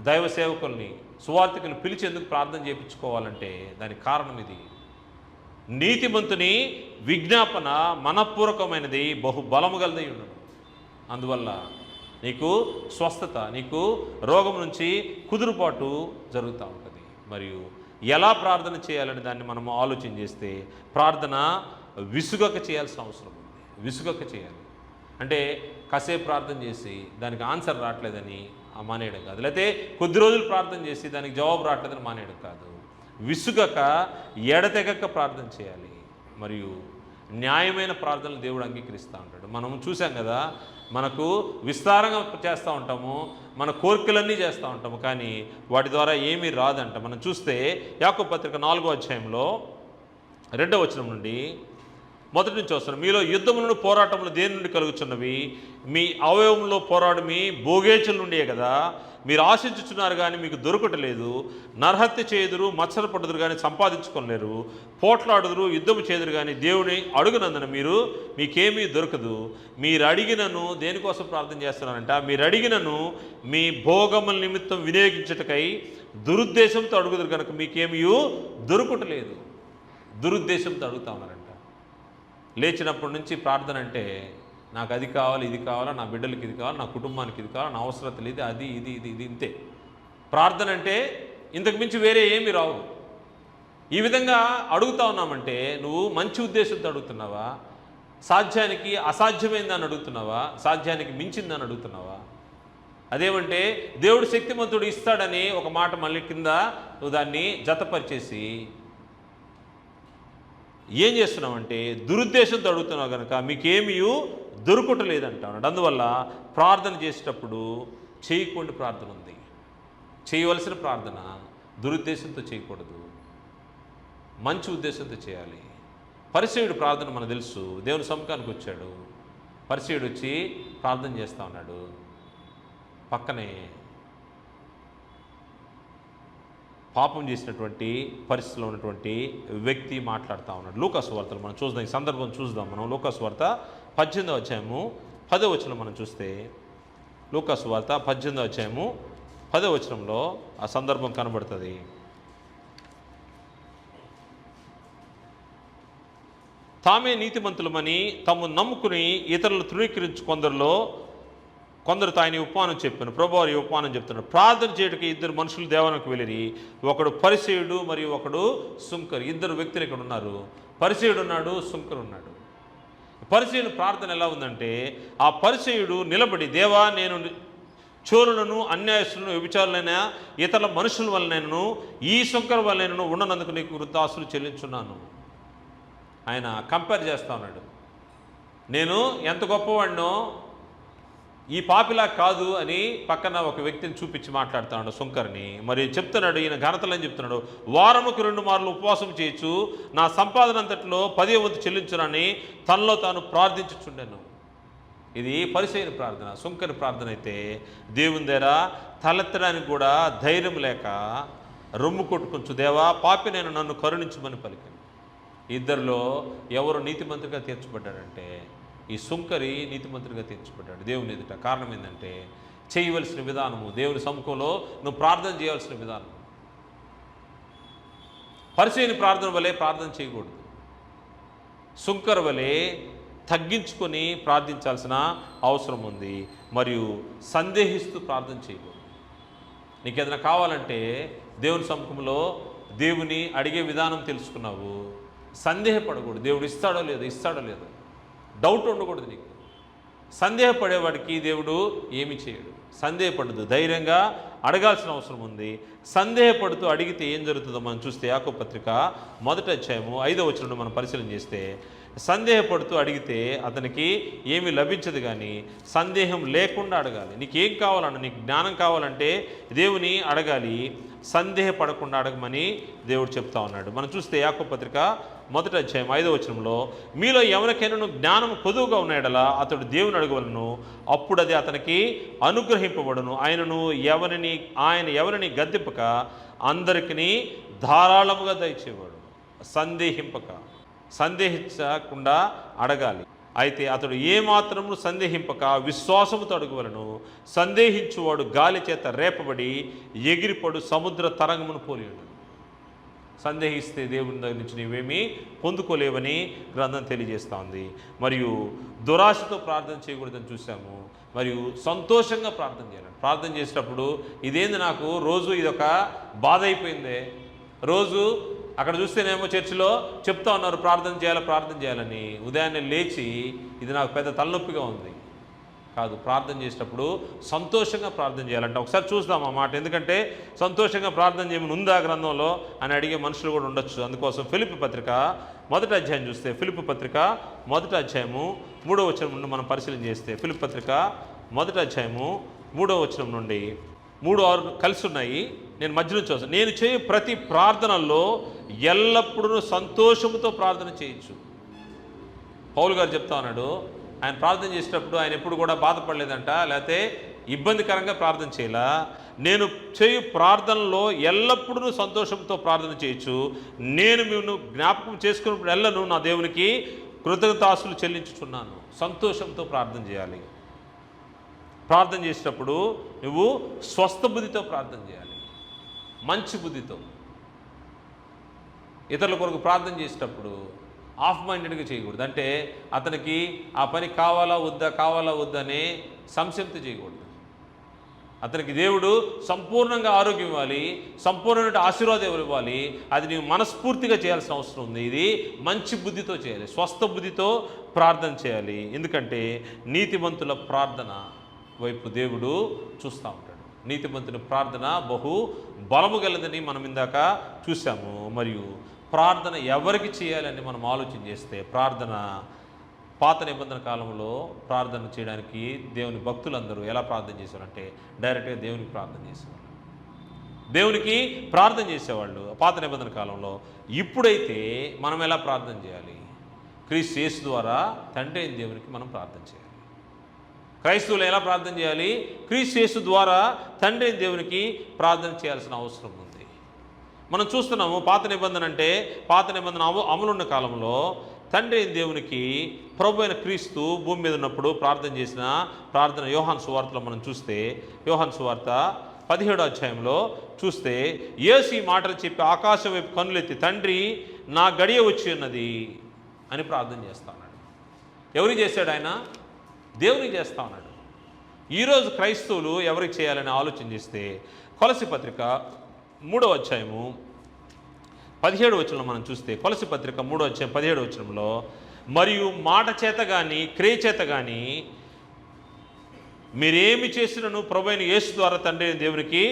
దైవ సేవకుల్ని, సువార్థికులు పిలిచి ఎందుకు ప్రార్థన చేయించుకోవాలంటే దానికి కారణం ఇది. నీతిమంతుని విజ్ఞాపన మనఃపూర్వకమైనది బహు బలము గలదై ఉండను. అందువల్ల నీకు స్వస్థత, నీకు రోగం నుంచి కుదురుపాటు జరుగుతూ ఉంటుంది. మరియు ఎలా ప్రార్థన చేయాలని దాన్ని మనం ఆలోచన చేస్తే ప్రార్థన విసుగక చేయాల్సిన అవసరం ఉంది. విసుగక చేయాలి అంటే కాసేపు ప్రార్థన చేసి దానికి ఆన్సర్ రావట్లేదని మానేయడం కాదు, లేకపోతే కొద్ది రోజులు ప్రార్థన చేసి దానికి జవాబు రావట్లేదని మానేయడం కాదు. విసుగక ఎడతెగక ప్రార్థన చేయాలి. మరియు న్యాయమైన ప్రార్థనలు దేవుడు అంగీకరిస్తూ ఉంటాడు. మనం చూసాం కదా, మనకు విస్తారంగా చేస్తూ ఉంటాము, మన కోరికలన్నీ చేస్తూ ఉంటాము, కానీ వాటి ద్వారా ఏమీ రాదంట. మనం చూస్తే యాకోబు పత్రిక 4వ అధ్యాయంలో 2వ వచనం నుండి మొదటి నుంచి వస్తున్నాం. మీలో యుద్ధములను పోరాటములు దేని నుండి కలుగుచున్నవి? మీ అవయవంలో పోరాడు మీ భోగేచుల నుండియే కదా. మీరు ఆశించుచున్నారు కానీ మీకు దొరకటలేదు. నరహత్య చేయుదురు, మత్సరపడుదురు కానీ సంపాదించుకోలేరు. పోట్లాడుదురు, యుద్ధము చేదురు కానీ దేవుని అడుగునందున మీకేమీ దొరకదు. మీరు అడిగినను దేనికోసం ప్రార్థన చేస్తున్నారంట? మీరు అడిగినను మీ భోగముల నిమిత్తం వినియోగించుటకై దురుద్దేశంతో అడుగుదురు కనుక మీకేమీ దొరకటలేదు. దురుద్దేశంతో అడుగుతా ఉన్నారంట. లేచినప్పటి నుంచి ప్రార్థన అంటే నాకు అది కావాలి, ఇది కావాలా, నా బిడ్డలకి ఇది కావాలి, నా కుటుంబానికి ఇది కావాలి, నా అవసరతలు ఇది, అది ఇది ఇది ఇది ఇంతే. ప్రార్థన అంటే ఇంతకు మించి వేరే ఏమి రావు. ఈ విధంగా అడుగుతా ఉన్నామంటే నువ్వు మంచి ఉద్దేశంతో అడుగుతున్నావా, సాధ్యానికి అసాధ్యమైందని అడుగుతున్నావా, సాధ్యానికి మించిందని అడుగుతున్నావా? అదేమంటే దేవుడు శక్తిమంతుడు ఇస్తాడని ఒక మాట మళ్ళీ కింద నువ్వు దాన్ని జతపరిచేసి ఏం చేస్తున్నామంటే దురుద్దేశంతో అడుగుతున్నావు కనుక మీకేమీ దొరకటలేదంటాడు. అందువల్ల ప్రార్థన చేసేటప్పుడు చేయకుండా ప్రార్థన ఉంది. చేయవలసిన ప్రార్థన దురుద్దేశంతో చేయకూడదు, మంచి ఉద్దేశంతో చేయాలి. పరిసయ్యుడు ప్రార్థన మనకు తెలుసు. దేవుని సముఖానికి వచ్చాడు, పరిసయ్యుడు వచ్చి ప్రార్థన చేస్తూ ఉన్నాడు. పక్కనే పాపం చేసినటువంటి పరిస్థితిలో ఉన్నటువంటి వ్యక్తి మాట్లాడుతూ ఉన్నాడు. లూకాసు వార్తలు మనం చూద్దాం, ఈ సందర్భం చూద్దాం. మనం లూకాసు వార్త 18వ అధ్యాయము 10వ వచనం మనం చూస్తే, లూకాసు వార్త 18వ అధ్యాయము 10వ వచనంలో ఆ సందర్భం కనబడుతుంది. తామే నీతిమంతులమని తమ నమ్ముకుని ఇతరులు తృణీకరించు కొందరు తాయని ఉపమానం చెప్పాను. ప్రభువారు ఈ ఉపమానం చెప్తున్నాడు. ప్రార్థన చేయడానికి 2 మనుషులు దేవాలయానికి వెళ్ళిరి. ఒకడు పరిసయ్యుడు మరియు ఒకడు సుంకరు. 2 వ్యక్తులు ఇక్కడ ఉన్నారు. పరిసయ్యుడు ఉన్నాడు, సుంకరు ఉన్నాడు. పరిసయ్యుడు ప్రార్థన ఎలా ఉందంటే, ఆ పరిసయ్యుడు నిలబడి, దేవా నేను చోరులను, అన్యాయస్తులను, వ్యభిచారులైన ఇతరుల మనుషుల వల్లనైనను ఈ సుంకరు వల్లనైనను ఉండనందుకు నీకు కృతజ్ఞతాస్తుతులు చెల్లించున్నాను. ఆయన కంపేర్ చేస్తూ ఉన్నాడు. నేను ఎంత గొప్పవాడినో ఈ పాపిలా కాదు అని పక్కన ఒక వ్యక్తిని చూపించి మాట్లాడుతున్నాడు, సుంకర్ని. మరి చెప్తున్నాడు, ఈయన ఘనతలని చెప్తున్నాడు. వారముకు 2 మార్లు ఉపవాసం చేయొచ్చు, నా సంపాదన అంతట్లో 10వ వంతు చెల్లించునని తనలో తాను ప్రార్థించుచుండెను. ఇది పరిసయ్యుని ప్రార్థన. సుంకరి ప్రార్థన అయితే దేవుని దగ్గర తలెత్తడానికి కూడా ధైర్యం లేక రొమ్ము కొట్టుకొంచు, దేవా పాపి నేను, నన్ను కరుణించమని పలికాను. ఇద్దరిలో ఎవరు నీతిమంతుడిగా తీర్చబడ్డాడంటే ఈ సుంకరి నీతిమంతుడిగా తీర్చబడ్డాడు దేవుని ఎదుట. కారణం ఏంటంటే చేయవలసిన విధానము, దేవుని సముఖంలో నువ్వు ప్రార్థన చేయవలసిన విధానం. పరిసయ్యుని ప్రార్థన వలె ప్రార్థన చేయకూడదు. సుంకరు వలె తగ్గించుకొని ప్రార్థించాల్సిన అవసరం ఉంది. మరియు సందేహిస్తూ ప్రార్థన చేయకూడదు. నీకు ఏదైనా కావాలంటే దేవుని సముఖంలో దేవుని అడిగే విధానం తెలుసుకున్నావు, సందేహపడకూడదు. దేవుడు ఇస్తాడో లేదో డౌట్ ఉండకూడదు నీకు. సందేహపడేవాడికి దేవుడు ఏమి చేయడు. సందేహపడదు, ధైర్యంగా అడగాల్సిన అవసరం ఉంది. సందేహపడుతూ అడిగితే ఏం జరుగుతుందో మనం చూస్తే యాకోబు పత్రిక 1వ అధ్యాయము 5వ వచనం మనం పరిశీలన చేస్తే, సందేహపడుతూ అడిగితే అతనికి ఏమీ లభించదు, కానీ సందేహం లేకుండా అడగాలి. నీకేం కావాలన్నా, నీకు జ్ఞానం కావాలంటే దేవుని అడగాలి, సందేహపడకుండా అడగమని దేవుడు చెప్తా ఉన్నాడు. మనం చూస్తే యాకోబు పత్రిక 1వ అధ్యాయం 5వ వచనంలో, మీలో ఎవరికైనా జ్ఞానం కొదువుగా ఉన్నాడలా అతడు దేవుని అడగవలను, అప్పుడు అది అతనికి అనుగ్రహింపబడును. ఆయన ఎవరిని గద్దెంపక అందరికీ ధారాళముగా దయచేవాడు. సందేహించకుండా అడగాలి. అయితే అతడు ఏమాత్రము సందేహింపక విశ్వాసముతో అడగవలను. సందేహించువాడు గాలి చేత రేపబడి ఎగిరిపడు సముద్ర తరంగమును పోలియుడు. సందేహిస్తే దేవుని దగ్గర నుంచి నీవేమీ పొందుకోలేవని గ్రంథం తెలియజేస్తూ ఉంది. మరియు దురాశతో ప్రార్థన చేయకూడదని చూసాము. మరియు సంతోషంగా ప్రార్థన చేయాలి. ప్రార్థన చేసేటప్పుడు ఇదేంది నాకు రోజు ఇదొక బాధ అయిపోయిందే, రోజు అక్కడ చూస్తేనేమో చర్చిలో చెప్తా ఉన్నారు ప్రార్థన చేయాలని, ఉదయాన్నే లేచి ఇది నాకు పెద్ద తలనొప్పిగా ఉంది. కాదు, ప్రార్థన చేసేటప్పుడు సంతోషంగా ప్రార్థన చేయాలంటే ఒకసారి చూద్దాం ఆ మాట. ఎందుకంటే సంతోషంగా ప్రార్థన చేయమని ఉందా గ్రంథంలో అని అడిగే మనుషులు కూడా ఉండొచ్చు. అందుకోసం ఫిలిప్పీ పత్రిక 1వ అధ్యాయం చూస్తే, ఫిలిప్పీ పత్రిక 1వ అధ్యాయము 3వ వచనం నుండి మనం పరిశీలన చేస్తే, ఫిలిప్పీ పత్రిక 1వ అధ్యాయము 3వ వచనం నుండి 3-6 కలిసి ఉన్నాయి. నేను మధ్యలో చూస్తాను. నేను చేయు ప్రతి ప్రార్థనల్లో ఎల్లప్పుడూ సంతోషముతో ప్రార్థన చేయొచ్చు. పౌలు గారు చెప్తా ఉన్నాడు, ఆయన ప్రార్థన చేసేటప్పుడు ఆయన ఎప్పుడు కూడా బాధపడలేదంట, లేకపోతే ఇబ్బందికరంగా ప్రార్థన చేయాల. నేను చేయు ప్రార్థనలో ఎల్లప్పుడూ సంతోషంతో ప్రార్థన చేయొచ్చు. నేను మేము జ్ఞాపకం చేసుకున్నప్పుడు ఎల్లను నా దేవునికి కృతజ్ఞతాస్తులు చెల్లించుచున్నాను. సంతోషంతో ప్రార్థన చేయాలి. ప్రార్థన చేసేటప్పుడు నువ్వు స్వస్థ బుద్ధితో ప్రార్థన చేయాలి, మంచి బుద్ధితో. ఇతరుల కొరకు ప్రార్థన చేసేటప్పుడు ఆఫ్ మైండెడ్గా చేయకూడదు. అంటే అతనికి ఆ పని కావాలా వద్దా అనే సంశయంతో చేయకూడదు. అతనికి దేవుడు సంపూర్ణంగా ఆరోగ్యం ఇవ్వాలి, సంపూర్ణమైన ఆశీర్వాదం ఇవ్వాలి. అది నీవు మనస్ఫూర్తిగా చేయాల్సిన అవసరం ఉంది. ఇది మంచి బుద్ధితో చేయాలి, స్వస్థ బుద్ధితో ప్రార్థన చేయాలి. ఎందుకంటే నీతిమంతుల ప్రార్థన వైపు దేవుడు చూస్తూ ఉంటాడు. నీతిమంతుని ప్రార్థన బహు బలము గలదని మనం ఇందాక చూసాము. మరియు ప్రార్థన ఎవరికి చేయాలని మనం ఆలోచన చేస్తే, ప్రార్థన పాత నిబంధన కాలంలో ప్రార్థన చేయడానికి దేవుని భక్తులందరూ ఎలా ప్రార్థన చేసేవారంటే డైరెక్ట్గా దేవునికి ప్రార్థన చేసేవాళ్ళు, దేవునికి ప్రార్థన చేసేవాళ్ళు పాత నిబంధన కాలంలో. ఇప్పుడైతే మనం ఎలా ప్రార్థన చేయాలి? క్రీస్తు యేసు ద్వారా తండ్రి అయిన దేవునికి మనం ప్రార్థన చేయాలి. క్రైస్తవులు ఎలా ప్రార్థన చేయాలి? క్రీస్తు యేసు ద్వారా తండ్రి అయిన దేవునికి ప్రార్థన చేయాల్సిన అవసరం ఉంది. మనం చూస్తున్నాము పాత నిబంధన అంటే, పాత నిబంధన అమలున్న కాలంలో తండ్రి అయిన దేవునికి ప్రభు అయిన క్రీస్తు భూమి మీద ఉన్నప్పుడు ప్రార్థన చేసిన ప్రార్థన యోహాను సువార్తలో మనం చూస్తే, యోహాను సువార్త 17వ అధ్యాయంలో చూస్తే, యేసు ఈ మాటలు చెప్పి ఆకాశం వైపు కన్నులెత్తి తండ్రి నా గడియ వచ్చి ఉన్నది అని ప్రార్థన చేస్తా ఉన్నాడు. ఎవరికి చేశాడు ఆయన? దేవునికి చేస్తా ఉన్నాడు. ఈరోజు క్రైస్తవులు ఎవరికి చేయాలని ఆలోచన చేస్తే, కొలస్సీ పత్రిక 3వ అధ్యాయము 17వ వచనంలో మనం చూస్తే, కొలస్సీ పత్రిక 3వ అధ్యాయం 17వ వచనంలో, మరియు మాట చేత కానీ క్రియ చేత కానీ మీరేమి చేసినను ప్రభువైన యేసు ద్వారా తండ్రి అయిన దేవునికి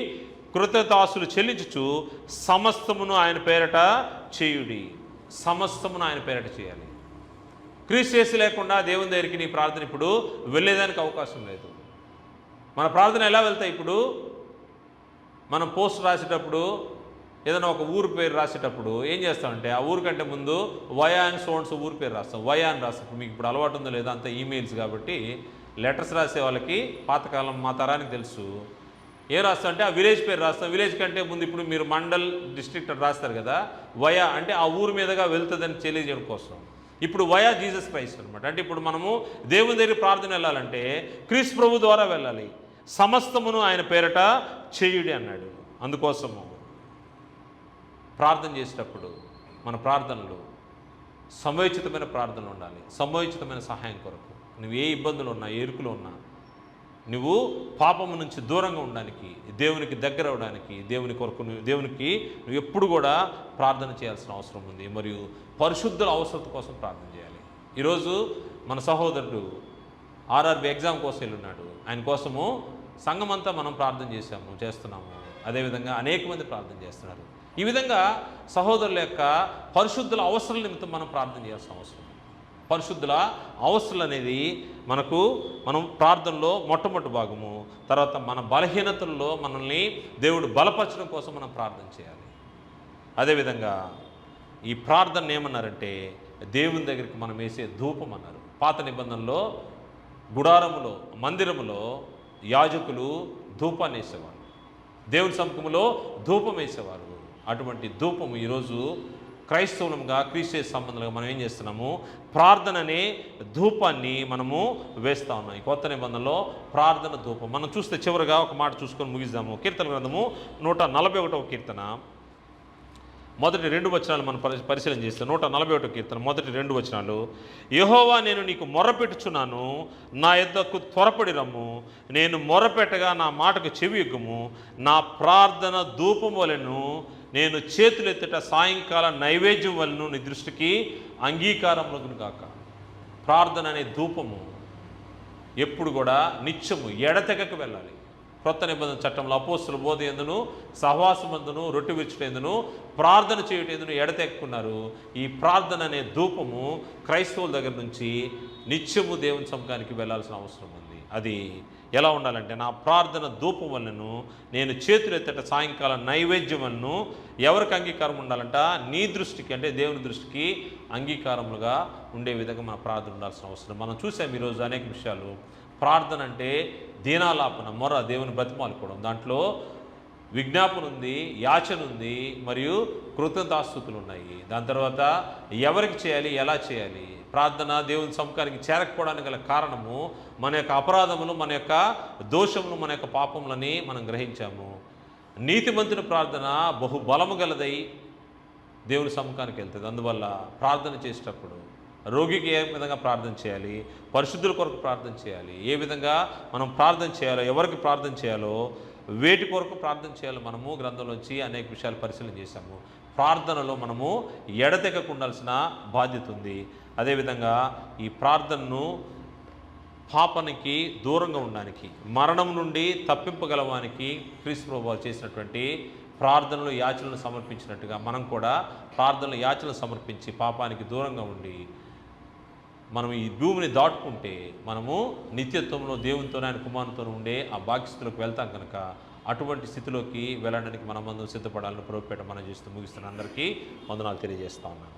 కృతజ్ఞతాస్తులు చెల్లించుచు సమస్తమును ఆయన పేరట చేయుడి. సమస్తమును ఆయన పేరట చేయాలి. క్రీస్తు యేసు లేకుండా దేవుని దగ్గరికి నీ ప్రార్థన ఇప్పుడు వెళ్ళేదానికి అవకాశం లేదు. మన ప్రార్థన ఎలా వెళ్తాయి? ఇప్పుడు మనం పోస్ట్ రాసేటప్పుడు, ఏదైనా ఒక ఊరు పేరు రాసేటప్పుడు ఏం చేస్తామంటే, ఆ ఊరు కంటే ముందు వయా అండ్ సోన్స్ ఊరు పేరు రాస్తాం. వయా అని రాస్తాం. మీకు ఇప్పుడు అలవాటు ఉందో లేదా, అంత ఈమెయిల్స్ కాబట్టి లెటర్స్ రాసే వాళ్ళకి పాతకాలం మా తరానికి తెలుసు. ఏం రాస్తాం అంటే ఆ విలేజ్ పేరు రాస్తాం. విలేజ్ కంటే ముందు ఇప్పుడు మీరు మండల్, డిస్ట్రిక్ట్ అని రాస్తారు కదా. వయా అంటే ఆ ఊరు మీదుగా వెళ్తుందని తెలియజేయడం కోసం ఇప్పుడు వయా జీసస్ క్రైస్ట్ అనమాట. అంటే ఇప్పుడు మనము దేవుని దగ్గర ప్రార్థన వెళ్ళాలంటే క్రీస్తు ప్రభు ద్వారా వెళ్ళాలి. సమస్తమును ఆయన పేరట చేయుడి అన్నాడు. అందుకోసము ప్రార్థన చేసేటప్పుడు మన ప్రార్థనలు సమయోచితమైన ప్రార్థనలు ఉండాలి. సమయోచితమైన సహాయం కొరకు నువ్వు ఏ ఇబ్బందులు ఉన్నా, ఏ ఇరుకులు ఉన్నా, నువ్వు పాపము నుంచి దూరంగా ఉండడానికి, దేవునికి దగ్గర అవడానికి, దేవుని కొరకు దేవునికి నువ్వు ఎప్పుడు కూడా ప్రార్థన చేయాల్సిన అవసరం ఉంది. మరియు పరిశుద్ధుల అవసరత కోసం ప్రార్థన చేయాలి. ఈరోజు మన సహోదరుడు ఆర్ఆర్బి ఎగ్జామ్ కోసం వెళ్ళున్నాడు. ఆయన కోసము సంఘమంతా మనం ప్రార్థన చేస్తున్నాము. అదేవిధంగా అనేక మంది ప్రార్థన చేస్తున్నారు. ఈ విధంగా సహోదరుల యొక్క పరిశుద్ధుల అవసరాల నిమిత్తం మనం ప్రార్థన చేయాల్సిన అవసరం. పరిశుద్ధుల అవసరాలు అనేది మనం ప్రార్థనలో మొట్టమొదటి భాగము. తర్వాత మన బలహీనతల్లో మనల్ని దేవుడు బలపరచడం కోసం మనం ప్రార్థన చేయాలి. అదేవిధంగా ఈ ప్రార్థన ఏమన్నారంటే దేవుని దగ్గరికి మనం వేసే ధూపం అన్నారు. పాత నిబంధనలో గుడారములో, మందిరములో యాజకులు ధూపాన్ని వేసేవారు, దేవుని సముఖంలో ధూపం వేసేవారు. అటువంటి ధూపము ఈరోజు క్రైస్తవులంగా క్రీస్తు సంబంధంగా మనం ఏం చేస్తున్నాము, ప్రార్థన అనే ధూపాన్ని మనము వేస్తూ ఉన్నాం. ఈ కొత్త నిబంధనలో ప్రార్థన ధూపం మనం చూస్తే చివరిగా ఒక మాట చూసుకొని ముగిద్దాము. కీర్తన గ్రంథము 141వ కీర్తన మొదటి 2 వచనాలు మనం పరిశీలన చేస్తే 141 కీర్తన మొదటి 2 వచనాలు, యెహోవా నేను నీకు మొర్రపెట్టుచున్నాను, నా యొద్దకు త్వరపడి రమ్ము, నేను మొర్రపెట్టగా నా మాటకు చెవియొగ్గుము, నా ప్రార్థన ధూపం వలెను, నేను చేతులెత్తుట సాయంకాల నైవేద్యం వలన నీ దృష్టికి అంగీకారములగును గాక. ప్రార్థన అనే ధూపము ఎప్పుడు కూడా నిత్యము ఎడతెగక వెళ్ళాలి. క్రొత్త నిబంధన చట్టంలో అపోస్తుల బోధ ఎందును, సహవాసమందును, రొట్టె విరుచుటేందును, ప్రార్థన చేయుటేందును ఎడతెక్కున్నారు. ఈ ప్రార్థన అనే ధూపము క్రైస్తవుల దగ్గర నుంచి నిత్యము దేవుని సముఖానికి వెళ్ళాల్సిన అవసరం ఉంది. అది ఎలా ఉండాలంటే, నా ప్రార్థన ధూపం వలన, నేను చేతులెత్తట సాయంకాలం నైవేద్యం వలన ఎవరికి అంగీకారం ఉండాలంట, నీ దృష్టికి అంటే దేవుని దృష్టికి అంగీకారములుగా ఉండే విధంగా మన ప్రార్థన ఉండాల్సిన అవసరం. మనం చూసాం ఈరోజు అనేక విషయాలు. ప్రార్థన అంటే దీనాలాపన, మొర, దేవుని బ్రతిమాలుకోవడం. దాంట్లో విజ్ఞాపన ఉంది, యాచన ఉంది, మరియు కృతజ్ఞతాస్తుతులు ఉన్నాయి. దాని తర్వాత ఎవరికి చేయాలి, ఎలా చేయాలి. ప్రార్థన దేవుని సముఖానికి చేరకపోవడానికి గల కారణము మన యొక్క అపరాధములు, మన యొక్క దోషములు, మన యొక్క పాపములని మనం గ్రహించాము. నీతిమంతుని ప్రార్థన బహుబలము గలదై దేవుని సముఖానికి వెళ్తుంది. అందువల్ల ప్రార్థన చేసేటప్పుడు రోగికి ఏ విధంగా ప్రార్థన చేయాలి, పరిశుద్ధుల కొరకు ప్రార్థన చేయాలి, ఏ విధంగా మనం ప్రార్థన చేయాలో, ఎవరికి ప్రార్థన చేయాలో, వేటి కొరకు ప్రార్థన చేయాలో మనము గ్రంథంలోంచి అనేక విషయాలు పరిశీలన చేశాము. ప్రార్థనలో మనము ఎడతెగక ఉండాల్సిన బాధ్యత ఉంది. అదేవిధంగా ఈ ప్రార్థనను పాపానికి దూరంగా ఉండడానికి, మరణం నుండి తప్పింపగలవానికి క్రీస్తు ప్రభువు చేసినటువంటి ప్రార్థనలు, యాచనలు సమర్పించినట్టుగా మనం కూడా ప్రార్థనలు, యాచనలు సమర్పించి పాపానికి దూరంగా ఉండి మనం ఈ భూమిని దాటుకుంటే మనము నిత్యత్వంలో దేవునితోనే, ఆయన కుమారునితోనే ఉండే ఆ భాగ్యస్థితిలోకి వెళ్తాం కనుక అటువంటి స్థితిలోకి వెళ్ళడానికి మనమందరం సిద్ధపడాలని ప్రభుపేట మనం చేస్తూ ముగిస్తున్న అందరికీ వందనాలు తెలియజేస్తా ఉన్నాను.